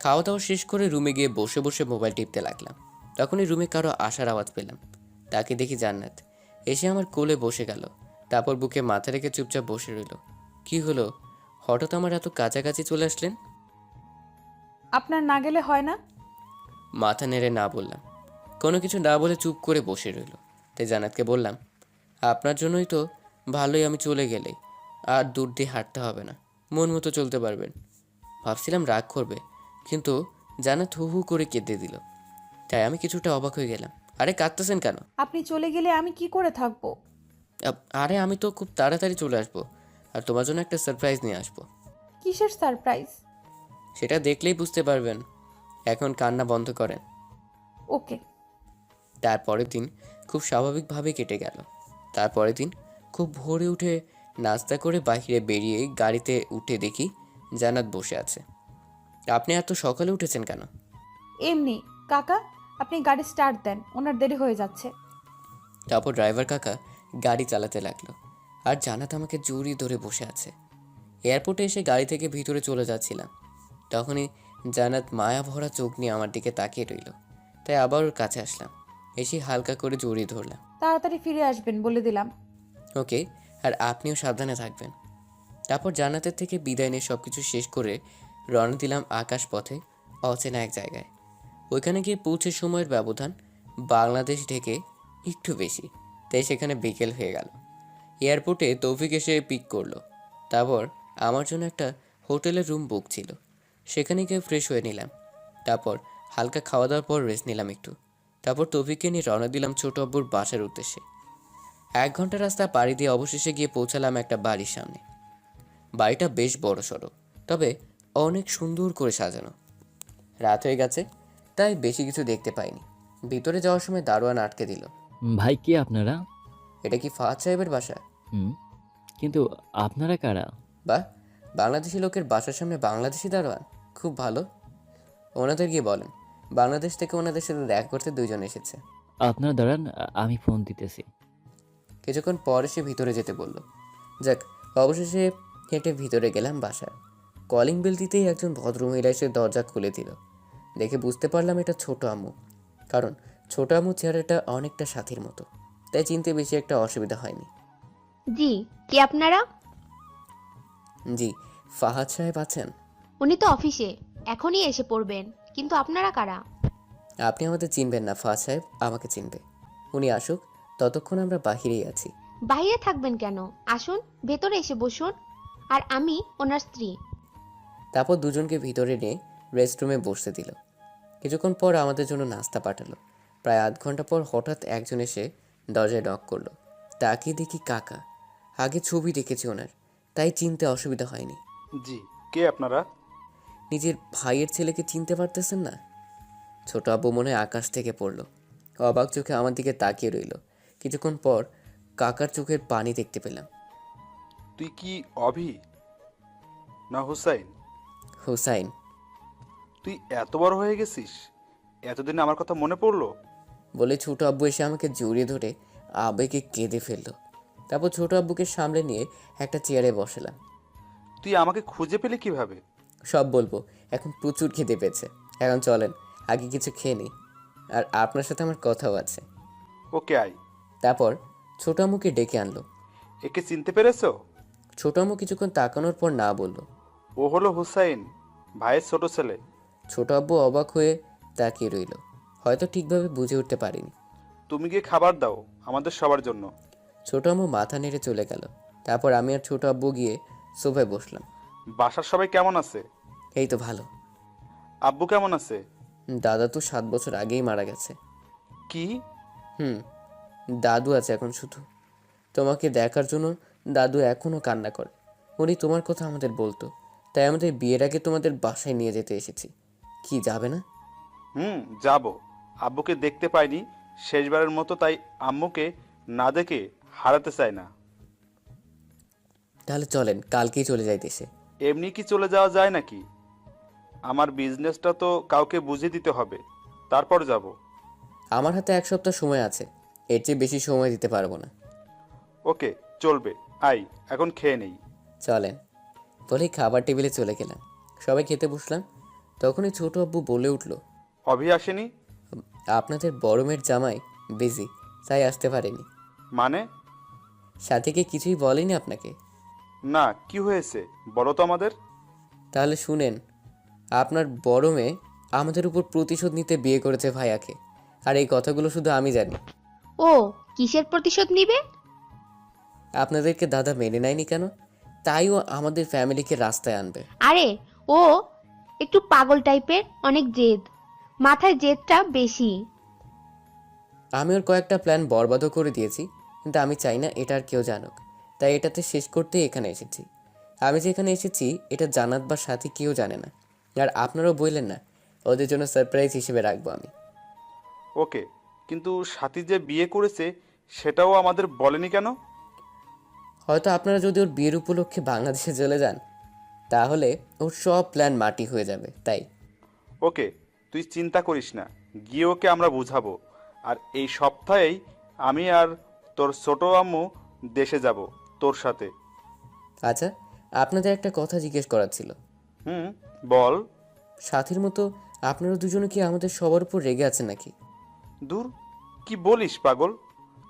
খাওয়া দাওয়া শেষ করে রুমে গিয়ে বসে বসে মোবাইল টিপতে লাগলাম। তখনই রুমে কারো আসার আওয়াজ পেলাম। তাকে দেখি জান্নাত এসে আমার কোলে বসে গেল, তারপর বুকে মাথা রেখে চুপচাপ বসে রইল। কি হলো, হঠাৎ আমার এত কাছাকাছি চলে আসলেন? আপনার না গেলে হয় না? মাথা নেড়ে না বললাম। কোনো কিছু না বলে চুপ করে বসে রইল। তাই জান্নাতকে বললাম, আপনার জন্যই তো ভালোই, আমি চলে গেলেই আর দূর দিয়ে হাঁটতে হবে না, মন মতো চলতে পারবেন। ভাবছিলাম রাগ করবে, কিন্তু জান্নাত হু হু করে কেঁদে দিল। তাই আমি কিছুটা অবাক হয়ে গেলাম। আরে কাঁদতেছেন কেন? আপনি চলে গেলে আমি কি করে থাকবো? আরে আমি তো খুব তাড়াতাড়ি চলে আসবো, আর তোমার জন্য একটা সারপ্রাইজ নিয়ে আসবো। কিসের সারপ্রাইজ? সেটা দেখলেই বুঝতে পারবেন। এখন কান্না বন্ধ করেন। ওকে। তারপরের দিন খুব স্বাভাবিকভাবে কেটে গেল। তারপরের দিন খুব ভোরে উঠে নাস্তা করে বাইরে বেরিয়ে গাড়িতে উঠে দেখি জান্নাত বসে আছে। আপনি এত সকালে উঠেছেন কেন? এমনি। কাকা, আপনি গাড়ি স্টার্ট দেন, ওনার দেরি হয়ে যাচ্ছে। তারপর ড্রাইভার কাকা গাড়ি চালাতে লাগলো, আর জান্নাত আমাকে জড়িয়ে ধরে বসে আছে। এয়ারপোর্টে এসে গাড়ি থেকে ভিতরে চলে যাচ্ছিলাম, তখনই জান্নাত মায়া ভরা চোখ নিয়ে আমার দিকে তাকিয়ে রইল। তাই আবার ওর কাছে আসলাম, এসে হালকা করে জড়িয়ে ধরলাম। তাড়াতাড়ি ফিরে আসবেন বলে দিলাম। ওকে, আর আপনিও সাবধানে থাকবেন। তারপর জান্নাতের থেকে বিদায় নিয়ে সব কিছু শেষ করে রওনা দিলাম আকাশ পথে অচেনা এক জায়গায়। ওইখানে গিয়ে পৌঁছে সময়ের ব্যবধান বাংলাদেশ থেকে একটু বেশি, তাই সেখানে বিকেল হয়ে গেল। এয়ারপোর্টে তৌফিক এসে পিক করলো। তারপর আমার জন্য একটা হোটেলের রুম বুক ছিল, সেখানে গিয়ে ফ্রেশ হয়ে নিলাম। তারপর হালকা খাওয়া দাওয়ার পর রেস্ট নিলাম একটু। তারপর তৌফিককে নিয়ে রওনা দিলাম ছোট আব্বুর বাসার উদ্দেশ্যে। 1 ঘন্টা রাস্তা পাড়ি দিয়ে অবশেষে গিয়ে পৌঁছালাম একটা বাড়ির সামনে। বাড়িটা বেশ বড়সড়, তবে অনেক সুন্দর করে সাজানো। রাত হয়ে গেছে, তাই বেশি কিছু দেখতে পাইনি। ভিতরে যাওয়ার সময় দারোয়ান আটকে দিল। ভাই কে আপনারা? এটা কি ফাহাদ সাহেবের বাসা? হুম, কিন্তু আপনারা কারা? বাহ, বাংলাদেশি লোকের বাসার সামনে বাংলাদেশি দারোয়ান, খুব ভালো। ওনাদের গিয়ে বলেন বাংলাদেশ থেকে ওনাদের সাথে দেখা করতে 2 জন এসেছে। আপনারা দাঁড়ান, আমি ফোন দিতেছি। কিছুক্ষণ পর সে ভিতরে যেতে বলল। যাক, অবশেষে হেঁটে ভিতরে গেলাম বাসায়। কলিং বেল দিতেই একজন ভদ্রমহিলা এসে দরজা খুলে দিল। দেখে বুঝতে পারলাম এটা ছোট আম্মু, কারণ ছোট আম্মুর চেহারাটা অনেকটা সাথীর মতো, তাই চিনতে বেশি একটা অসুবিধা হয়নি। জি, কে আপনারা? জি, ফাহাদ সাহেব আছেন? উনি তো অফিসে, এখনই এসে পড়বেন। কিন্তু আপনারা কারা? আপনি আমাদের চিনবেন না, ফাহাদ সাহেব আমাকে চিনবে। উনি আসুক, ততক্ষণ আমরা বাহিরেই আছি। বাইরে থাকবেন কেন? আসুন, ভেতরে এসে বসুন। আর আমি ওনার স্ত্রী। তারপর দুজনকে ভিতরে নিয়ে রেস্টরুমে বসতে দিল। কিছুক্ষণ পর আমাদের জন্য নাস্তা পাঠালো। প্রায় 1/2 ঘন্টা পর হঠাৎ একজন এসে দরজায় নক করলো। তাকিয়ে দেখি কাকা। আগে ছবি দেখেছি ওনার, তাই চিনতে অসুবিধা হয়নি। জি, কে আপনারা? নিজের ভাইয়ের ছেলেকে চিনতে পারতেছেন না? ছোট আব্বু মনে হয় আকাশ থেকে পড়লো। অবাক চোখে আমার দিকে তাকিয়ে রইল। কিছুক্ষণ পর কাকার চোখের পানি দেখতে পেলাম। তুই কি অভি না হুসাইন? হুসাইন। তুই এত বড় হয়ে গেছিস, এতদিনে আমার কথা মনে পড়লো? বলে ছোট আব্বু এসে আমাকে জড়িয়ে ধরে আবেগে কেঁদে ফেললো। তারপর ছোট আব্বুকে সামলে নিয়ে একটা চেয়ারে বসালাম। তুই আমাকে খুঁজে পেলি কিভাবে? সব বলবো, এখন প্রচুর খিদে পেয়েছে। এখন চলেন আগে কিছু খেয়ে নিই, আর আপনার সাথে আমার কথাও আছে। ওকে, আয়। তারপর ছোট আম্মুকে ডেকে আনলো। একে চিনতে পেরেছো? ছোট আম্মু কিছুক্ষণ তাকানোর পর না বলল। ও হলো হুসাইন, ভাইয়ের ছোট ছেলে। ছোট আব্বু অবাক হয়ে তাকিয়ে রইল, হয়তো ঠিকভাবে বুঝে উঠতে পারিনি। তুমি গিয়ে খাবার দাও আমাদের সবার জন্য। ছোট আম্মু মাথা নেড়ে চলে গেল। তারপর আমি আর ছোট আব্বু গিয়ে সোফায় বসলাম। বাসার সবাই কেমন আছে? এই তো ভালো। আব্বু কেমন আছে? দাদা তো 7 বছর আগেই মারা গেছে। কি? দাদু আছে এখন শুধু। তোমাকে দেখার জন্য দাদু এখনো কান্না করে। উনি তোমার কথা আমাদের বলতো, তাই আমাদের বিয়ের আগে তোমাদের বাসায় নিয়ে যেতে এসেছি। কি যাবে না? যাব। আব্বুকে দেখতে পাইনি শেষবারের মতো, তাই আম্মুকে না দেখে হারাতে চাই না। তাহলে চলেন কালকেই চলে যাই দেশে। এমনি কি চলে যাওয়া যায় নাকি? আমার বিজনেসটা তো কাউকে বুঝিয়ে দিতে হবে, তারপর যাব। আমার হাতে 1 সপ্তাহ সময় আছে, এর চেয়ে বেশি সময় দিতে পারবো না। ওকে, চলবে। আই, এখন খেয়ে নেই। চলেন বলেই খাবার টেবিলে চলে গেলাম। সবাই খেতে বসলাম। তখনই ছোট আব্বু বলে উঠল, অভি আসেনি? আপনাদের বড় মেয়ের জামাই বিজি, তাই আসতে পারেনি। মানে? সাথীকে কিছুই বলেনি আপনাকে? না, কি হয়েছে বলো তো আমাদের। তাহলে শুনেন, আপনার বড় মেয়ে আমাদের উপর প্রতিশোধ নিতে বিয়ে করেছে ভাইয়াকে, আর এই কথাগুলো শুধু আমি জানি। ও, কিসের প্রতিশোধ নিবে? আপনাদেরকে দাদা মেনে নেয়নি কেন, তাইও আমাদের ফ্যামিলিকে রাস্তায় আনবে। আরে, ও একটু পাগল টাইপের, অনেক জেদ, মাথায় জেদটা বেশি। আমি ওর কয়েকটা প্ল্যান বরবাদও করে দিয়েছি, কিন্তু আমি চাই না এটা আর কেউ জানুক, তাই এটাতে শেষ করতেই এখানে এসেছি। আমি যেখানে এসেছি এটা জান্নাত বা সাথী কেউ জানে না, আর আপনারাও বললেন না, ওদের জন্য সারপ্রাইজ হিসেবে রাখবো আমি। ওকে, কিন্তু সাথী যে বিয়ে করেছে সেটাও আমাদের বলেনি কেন? হয়তো আপনারা যদি ওর বিয়ের উপলক্ষে বাংলাদেশে চলে যান, তাহলে ওর সব প্ল্যান মাটি হয়ে যাবে, তাই। ওকে, তুই চিন্তা করিস না, গিয়ে ওকে আমরা বুঝাবো। আর এই সপ্তাহেই আমি আর তোর ছোট আম্মু দেশে যাব তোর সাথে। আচ্ছা, আপনাদের একটা কথা জিজ্ঞেস করার ছিল। বল। সাথীর মতো আপনারা দুজনে কি আমাদের সবার উপর রেগে আছেন নাকি? দূর, কি বলিস পাগল,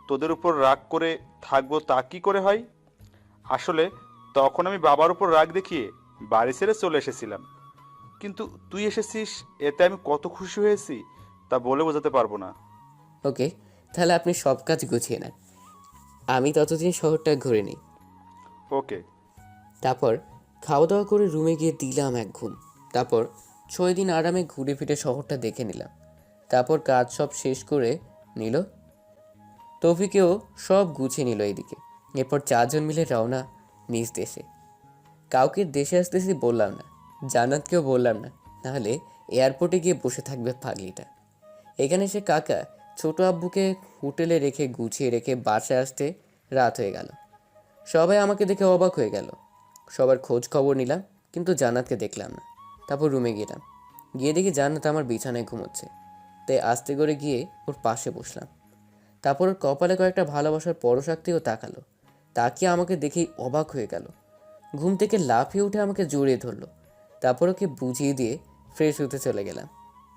তোদের উপর রাগ করে থাকবো তা কি করে হয়? আসলে তখন আমি বাবার উপর রাগ দেখিয়ে বাড়ি ছেড়ে চলে এসেছিলাম, কিন্তু তুই এসেছিস, এতে আমি কত খুশি হয়েছি তা বলে বোঝাতে পারবো না। ওকে, তাহলে আপনি সব কাজ গুছিয়ে নেন, আমি ততদিন শহরটা ঘুরে নিই। ওকে। তারপর খাওয়া দাওয়া করে রুমে গিয়ে দিলাম এক ঘুম। তারপর 6 দিন আরামে ঘুরে ফিরে শহরটা দেখে নিলাম। তারপর কাজ সব শেষ করে নিল তৌফিকেও সব গুছিয়ে নিল এদিকে। এরপর 4 জন মিলে রওনা নিজ দেশে। কাউকে দেশে আসতেছি বললাম না, জান্নাতকেও বললাম না, নাহলে এয়ারপোর্টে গিয়ে বসে থাকবে পাগলিটা। এখানে সে কাকা ছোট আব্বুকে হোটেলে রেখে গুছিয়ে রেখে বাসায় আসতে রাত হয়ে গেল। সবাই আমাকে দেখে অবাক হয়ে গেল। সবার খোঁজ খবর নিলাম, কিন্তু জান্নাতকে দেখলাম না। তারপর রুমে গেলাম, গিয়ে দেখি জান্নাত আমার বিছানায় ঘুমোচ্ছে। তাই আস্তে করে গিয়ে ওর পাশে বসলাম। তারপর ওর কপালে কয়েকটা ভালোবাসার পরশাক্তিও তাকালো। তাকিয়ে আমাকে দেখেই অবাক হয়ে গেল। ঘুম থেকে লাফিয়ে উঠে আমাকে জড়িয়ে ধরলো। তারপর ওকে বুঝিয়ে দিয়ে ফ্রেশ হতে চলে গেলাম।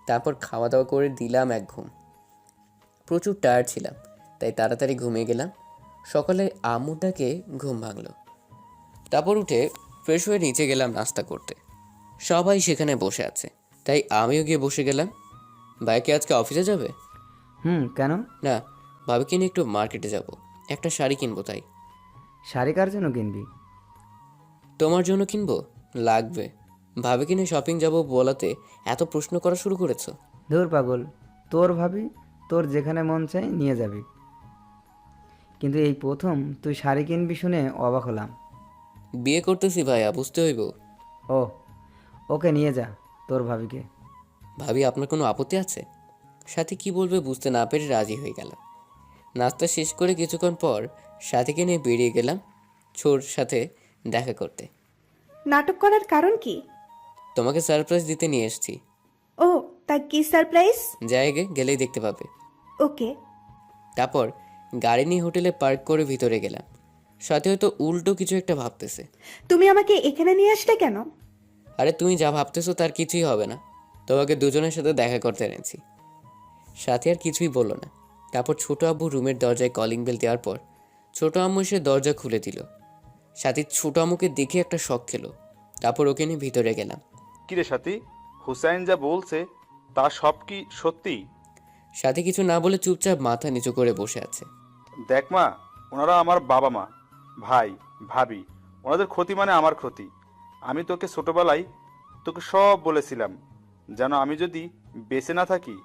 তারপর খাওয়া দাওয়া করে দিলাম এক ঘুম। প্রচুর টায়ার্ড ছিলাম, তাই তাড়াতাড়ি ঘুমিয়ে গেলাম। সকালে আম্মুর ডাকে ঘুম ভাঙলো। তারপর উঠে ফ্রেশ হয়ে নিচে গেলাম নাস্তা করতে। সবাই সেখানে বসে আছে, তাই আমিও গিয়ে বসে গেলাম। ভাই কি আজকে অফিসে যাবে? কেন? না, ভাবিকে নিয়ে একটু মার্কেটে যাব, একটা শাড়ি কিনবো। তাই। শাড়ি কার জন্য কিনবি? তোমার জন্য কিনবো, লাগবে। ভাবিকে নিয়ে শপিং যাব বলাতে এত প্রশ্ন করা শুরু করেছো? ধুর পাগল, তোর ভাবি তোর যেখানে মন চাই নিয়ে যাবি, কিন্তু এই প্রথম তুই শাড়ি কিনবি শুনে অবাক হলাম। বিয়ে করতেছি ভাইয়া, বুঝতে হইব। ও, ওকে নিয়ে যা তোর ভাবিকে। ভাবি আপনার কোনো আপত্তি আছে? সাথী কি বলবে বুঝতে না পেরে রাজি হয়ে গেল। নাস্তা শেষ করে কিছুক্ষণ পর সাথীকে নিয়ে বেরিয়ে গেলাম ছোর সাথে দেখা করতে। নাটক করার কারণ কি? তোমাকে সারপ্রাইজ দিতে নিয়ে এসেছি। ও, তা কি সারপ্রাইজ? জায়গায় গেলেই দেখতে পাবে। ওকে। তারপর গাড়ি নিয়ে হোটেলে পার্ক করে ভিতরে গেলাম। সাথে হয়তো উল্টো কিছু একটা ভাবতেছে। তুমি আমাকে এখানে নিয়ে আসলে কেন? আরে তুমি যা ভাবতেছো তার কিছুই হবে না, তোমাকে দুজনের সাথে দেখা করতে এনেছি। সাথে আর কিছুই বললো না। তারপর ছোট আব্বু রুমের দরজায় কলিং বেল দেওয়ার পর ছোট আম্মু এসে দরজা খুলে দিল। সাথী ছোট আম্মুকে দেখে একটা শখ খেলো। তারপর ওকে নিয়ে ভিতরে গেলাম। কিরে সাথী, হুসাইন যা বলছে তা সব কি সত্যি? সাথে কিছু না বলে চুপচাপ মাথা নিচু করে বসে আছে। দেখ মা, ওনারা আমার বাবা মা, ভাই, ভাবি। ওনাদের ক্ষতি মানে আমার ক্ষতি। আমি তোকে ছোটবেলায় তোকে সব বলেছিলাম, যেন আমি যদি বেঁচে না থাকি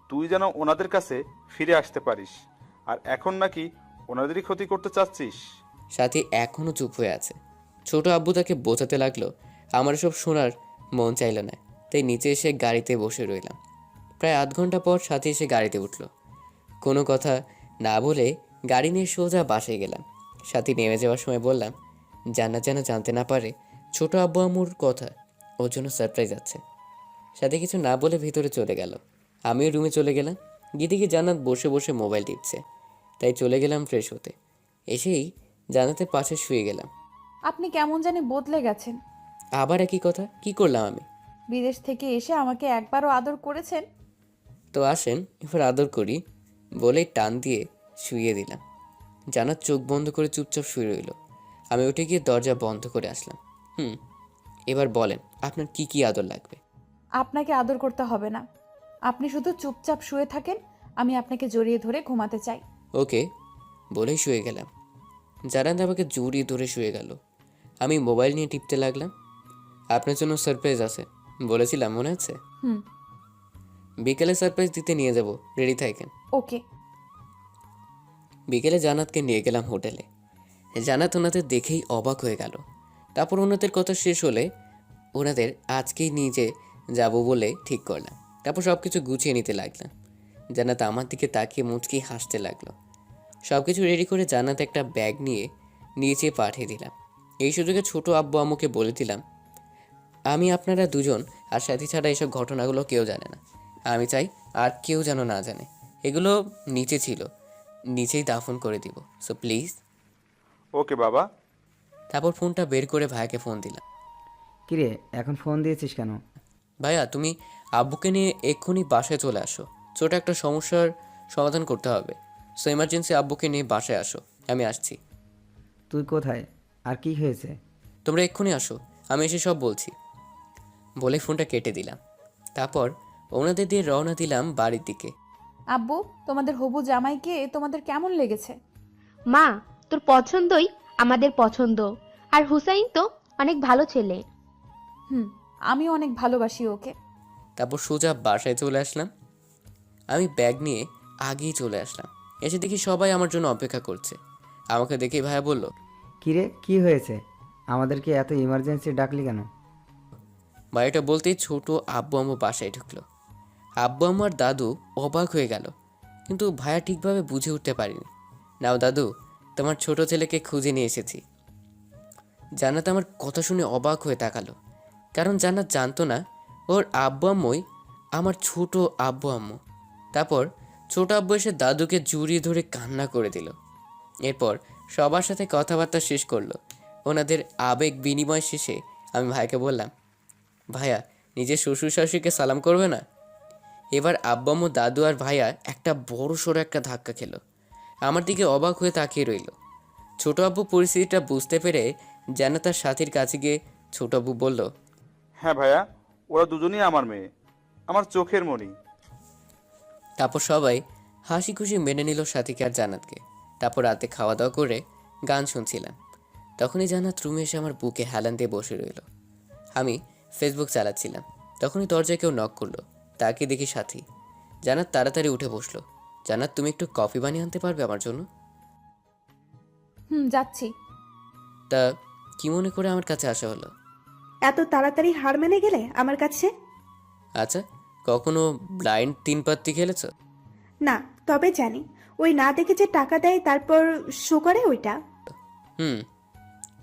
তুই যেন ওনাদের কাছে ফিরে আসতে পারিস। আর এখন নাকি ওনাদেরই ক্ষতি করতে চাচ্ছিস। সাথী এখনও চুপ হয়ে আছে। ছোট আব্বু তাকে বোঝাতে লাগলো আমার সব শোনার মন চাইল না, তাই নিচে এসে গাড়িতে বসে রইলাম। প্রায় আধ ঘন্টা পর সাথী এসে গাড়িতে উঠল। কোনো কথা না বলে গাড়ি নিয়ে সোজা বাসায় গেলাম। সাথী নেমে যাওয়ার সময় বললাম জান্নাত যেন জানতে না পারে ছোট আব্বু আম্মুর কথা, ওর জন্য সারপ্রাইজ আছে। সাথে কিছু না বলে ভিতরে চলে গেল। আমিও রুমে চলে গেলাম। গিয়ে দেখি জান্নাত বসে বসে মোবাইল টিপছে, তাই চলে গেলাম ফ্রেশ হতে। এসেই জান্নাতের পাশে শুয়ে গেলাম। আপনি কেমন জানি বদলে গেছেন। আবার একই কথা, কি করলাম আমি? বিদেশ থেকে এসে আমাকে একবারও আদর করেছেন? তো আসেন এবার আদর করি বলেই টান দিয়ে শুইয়ে দিলাম। জান্নাত চোখ বন্ধ করে চুপচাপ শুয়ে রইল। আমি উঠে গিয়ে দরজা বন্ধ করে আসলাম। এবার বলেন আপনার কি কি আদর লাগবে? আপনাকে আদর করতে হবে না, আপনি শুধু চুপচাপ শুয়ে থাকেন, আমি আপনাকে জড়িয়ে ধরে ঘুমাতে চাই। ওকে বলেই শুয়ে গেলাম। জান্নাত আমাকে জড়িয়ে ধরে শুয়ে গেল। আমি মোবাইল নিয়ে টিপতে লাগলাম। আপনার জন্য সারপ্রাইজ আছে বলেছিলাম, মনে আছে? হুম। বিকেলে সারপ্রাইজ দিতে নিয়ে যাব, রেডি থাকেন। ওকে। বিকেলে জান্নাতকে নিয়ে গেলাম হোটেলে। জান্নাত ওনাদের দেখেই অবাক হয়ে গেল। তারপর ওনাদের কথা শেষ হলে ওনাদের আজকেই নিয়ে যাব বলে ঠিক করলাম। তারপর সব কিছু গুছিয়ে নিতে লাগলাম। জান্নাত আমার দিকে তাকিয়ে মুচকি হাসতে লাগলো। সব কিছু রেডি করে জান্নাত একটা ব্যাগ নিয়ে নিচে পাঠিয়ে দিলাম। এই সুযোগে ছোট আব্বু আম্মুকে বলে দিলাম আমি আপনারা দুজন আর সাথী ছাড়া এসব ঘটনাগুলো কেউ জানে না। আমি চাই আর কেউ যেন না জানে। এগুলো নিচে ছিল, নিচেই দাফন করে দিব, সো প্লিজ। ওকে বাবা। তারপর ফোনটা বের করে ভাইয়াকে ফোন দিলাম। কিরে, এখন ফোন দিয়েছিস কেন? ভাইয়া তুমি আব্বুকে নিয়ে এক্ষুনি বাসায় চলে আসো, ছোট একটা সমস্যার সমাধান করতে হবে। সো এমার্জেন্সি আব্বুকে নিয়ে বাসায় আসো, আমি আসছি। তুই কোথায় আর কি হয়েছে? তোমরা এক্ষুনি আসো, আমি এসে সব বলছি বলে ফোনটা কেটে দিলাম। তারপর ওনাদের দিয়ে রওনা দিলাম বাড়ির দিকে। আব্বু, তোমাদের হবু জামাইকে তোমাদের কেমন লেগেছে? মা, তোর পছন্দই আমাদের পছন্দ। আর হুসাইন তো অনেক ভালো ছেলে। আমিও অনেক ভালোবাসি ওকে। তারপর সোজা বাসায় চলে আসলাম। আমি ব্যাগ নিয়ে আগেই চলে আসলাম। এসে দেখি সবাই আমার জন্য অপেক্ষা করছে। আমাকে দেখে ভাইয়া বলল, কিরে কি হয়েছে, আমাদেরকে এত ইমার্জেন্সি ডাকলি কেন? ভাইয়াটা বলতেই ছোট আব্বু আম্মু বাসায় ঢুকলো। আব্বু আম্মু আর দাদু অবাক হয়ে গেল, কিন্তু ভাইয়া ঠিকভাবে বুঝে উঠতে পারিনি। নাও দাদু, তোমার ছোট ছেলেকে খুঁজে নিয়ে এসেছি। জান্নাত আমার কথা শুনে অবাক হয়ে তাকালো, কারণ জান্নাত জানতো না ওর আব্বু আম্মুই আমার ছোট আব্বু আম্মু। তারপর ছোট আব্বু এসে দাদুকে জড়িয়ে ধরে কান্না করে দিল। এরপর সবার সাথে কথাবার্তা শেষ করলো। ওনাদের আবেগ বিনিময় শেষে আমি ভাইকে বললাম, ভাইয়া নিজের শ্বশুর শাশুড়িকে সালাম করবে না? এবার আব্বু আম্মু দাদু আর ভাইয়া একটা বড় সড়ো একটা ধাক্কা খেলো। আমার দিকে অবাক হয়ে তাকিয়ে রইল। ছোট আব্বু পরিস্থিতিটা বুঝতে পেরে যেন তার সাথীর কাছে গিয়ে ছোট আব্বু বলল, হ্যাঁ ভাইয়া, ওরা দুজনেই আমার মেয়ে, আমার চোখের মণি। তারপর সবাই হাসি খুশি মেনে নিল সাথীকে আর জান্নাতকে। তারপর রাতে খাওয়া দাওয়া করে গান শুনছিলাম। তখনই জান্নাত রুমে এসে আমার বুকে হেলান দিয়ে বসে রইল। আমি ফেসবুক চালাচ্ছিলাম, তখনই দরজায় কেউ নক করলো। তাকে দেখি সাথী। জান্নাত তাড়াতাড়ি উঠে বসলো। জান্নাত, তুমি একটু কফি বানিয়ে আনতে পারবে আমার জন্য? যাচ্ছি। তা কি মনে করে আমার কাছে আসা হলো? এত তাড়াতাড়ি হার মেনে গেলে আমার কাছে? আচ্ছা, কখনো ব্লাইন্ড 3 পাত্তি খেলেছ? না, তবে জানি ওই না দেখে যে টাকা দেয় তারপর শো করে ওইটা।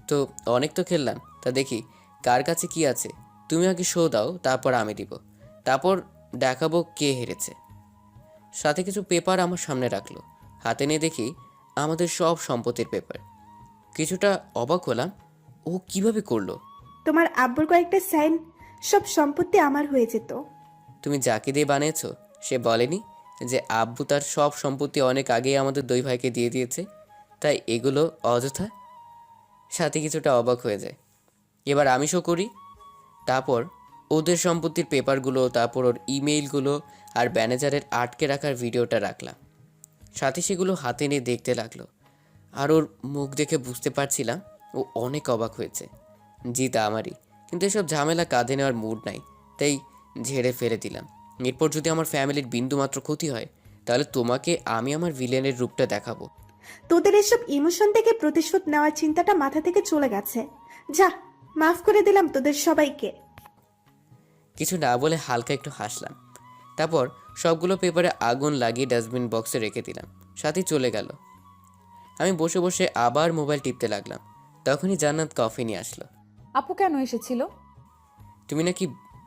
তো অনেক তো খেললাম, তা দেখি কার কাছে কি আছে। তুমি আগে শো দাও, তারপর আমি দিব, তারপর দেখাবো কে হেরেছে। সাথে কিছু পেপার আমার সামনে রাখলো। হাতে নিয়ে দেখি আমাদের সব সম্পত্তির পেপার। কিছুটা অবাক হলাম, ও কিভাবে করলো? তোমার আব্বুর কয়েকটা সাইন, সব সম্পত্তি আমার হয়ে যেত। তুমি যাকে দিয়ে বানিয়েছো সে বলেনি যে আব্বু তার সব সম্পত্তি অনেক আগেই আমাদের দুই ভাইকে দিয়ে দিয়েছে, তাই এগুলো অযথা? সাথে কিছুটা অবাক হয়ে যায়। এবার আমি শো করি। তারপর ওদের সম্পত্তির পেপারগুলো, তারপর ওর ইমেইলগুলো আর ম্যানেজারের আটকে রাখার ভিডিওটা রাখলাম। সাথে সেগুলো হাতে নিয়ে দেখতে লাগলো, আর ওর মুখ দেখে বুঝতে পারছিলাম ও অনেক অবাক হয়েছে। জিত আমারই, কিন্তু এসব ঝামেলা কাঁধে নেওয়ার মুড নাই, তাই ঝেড়ে ফেলে দিলাম। এরপর যদি আমার ফ্যামিলির বিন্দুমাত্র ক্ষতি হয়, তাহলে তোমাকে আমি আমার ভিলেনের রূপটা দেখাবো। তোদের এসব ইমোশন থেকে প্রতিশোধ নেওয়ার চিন্তাটা মাথা থেকে চলে গেছে। যা, মাফ করে দিলাম তোদের সবাইকে। কিছু না বলে হালকা একটু হাসলাম। তারপর সবগুলো পেপারে আগুন লাগিয়ে ডাস্টবিন বক্সে রেখে দিলাম। সাথে চলে গেল। আমি বসে বসে আবার মোবাইল টিপতে লাগলাম। তখনই জান্নাত কফি নিয়ে আসলো। আপু কেন এসেছিল? তুমি নাকি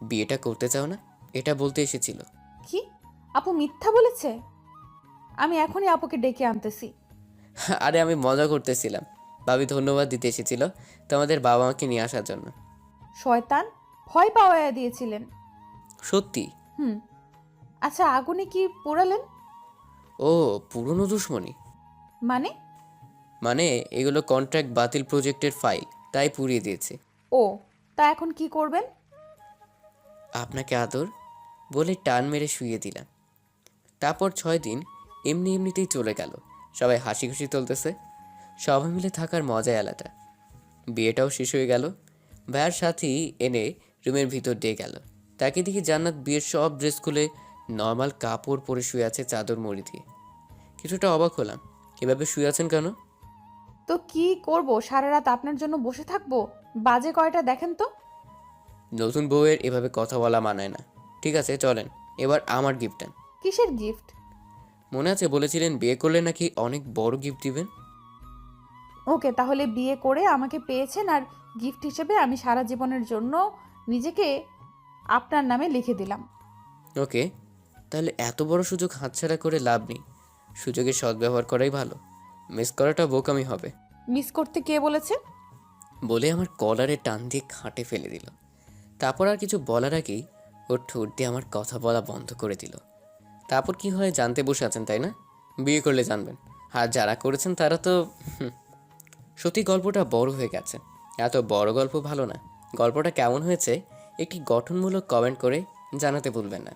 বিয়েটা করতে চাও না, এটা বলতে এসেছিল। কি? আপু মিথ্যা বলেছে? আমি এখনই আপুকে ডেকে আনতেছি। আরে আমি মজা করতেছিলাম। ভাবি ধন্যবাদ দিতে এসেছিল তোমাদের বাবা মাকে নিয়ে আসার জন্য। শয়তান, ভয় পাওয়াইয়া দিয়েছিলেন। সত্যি? আচ্ছা, আগুনে কি পোড়ালেন? ও পুরনো দুশ্মনী। মানে? এগুলো কন্ট্রাক্ট বাতিল প্রজেক্টের ফাইল, তাই পুড়িয়ে দিয়েছে। ও, তা এখন কি করবেন? আপনাকে আদর বলে টান মেরে শুইয়ে দিলাম। তারপর 6 দিন এমনিতেই চলে গেল। সবাই হাসি খুশি চলতেছে। সবাই মিলে থাকার মজাই আলাদা। বিয়েটাও শেষ হয়ে গেল। ভাইয়ার সাথী এনে রুমের ভিতর দিয়ে গেল। তাকে দেখি জান্নাত বিয়ের সব ড্রেস খুলে নর্মাল কাপড় পরে শুয়ে আছে চাদর মুড়ি দিয়ে। কিছুটা অবাক হলাম, এভাবে শুয়ে আছেন কেন? তো কি করব, সারা রাত আপনার জন্য বসে থাকবো? বাজে কয়টা দেখেন তো। নতুন বউয়ের এভাবে কথা বলা মানায় না। ঠিক আছে চলেন, এবার আমার গিফট দেন। কিসের গিফট? মনে আছে বলেছিলেন বিয়ে করলে নাকি অনেক বড় গিফট দিবেন। ওকে, তাহলে বিয়ে করে আমাকে পেয়েছেন, আর গিফট হিসেবে আমি সারা জীবনের জন্য নিজেকে আপনার নামে লিখে দিলাম। ওকে, তাহলে এত বড় সুযোগ হাতছাড়া করে লাভ নেই। সুযোগের সদ্ব্যবহার করাই ভালো। মিস করাটা বোকামি হবে। মিস করতে কে বলেছে? বলে আমার কলারে টান দিয়ে খাটে ফেলে দিল। তারপর আর কিছু বলার আগেই ওর ঠোঁট দিয়ে আমার কথা বলা বন্ধ করে দিল। তারপর কি হয় জানতে বসে আছেন তাই না? বিয়ে করলে জানবেন। আর যারা করেছেন তারা তো সত্যি গল্পটা বড় হয়ে গেছে। এত বড় গল্প ভালো না। গল্পটা কেমন হয়েছে একটি গঠনমূলক কমেন্ট করে জানাতে ভুলবেন না।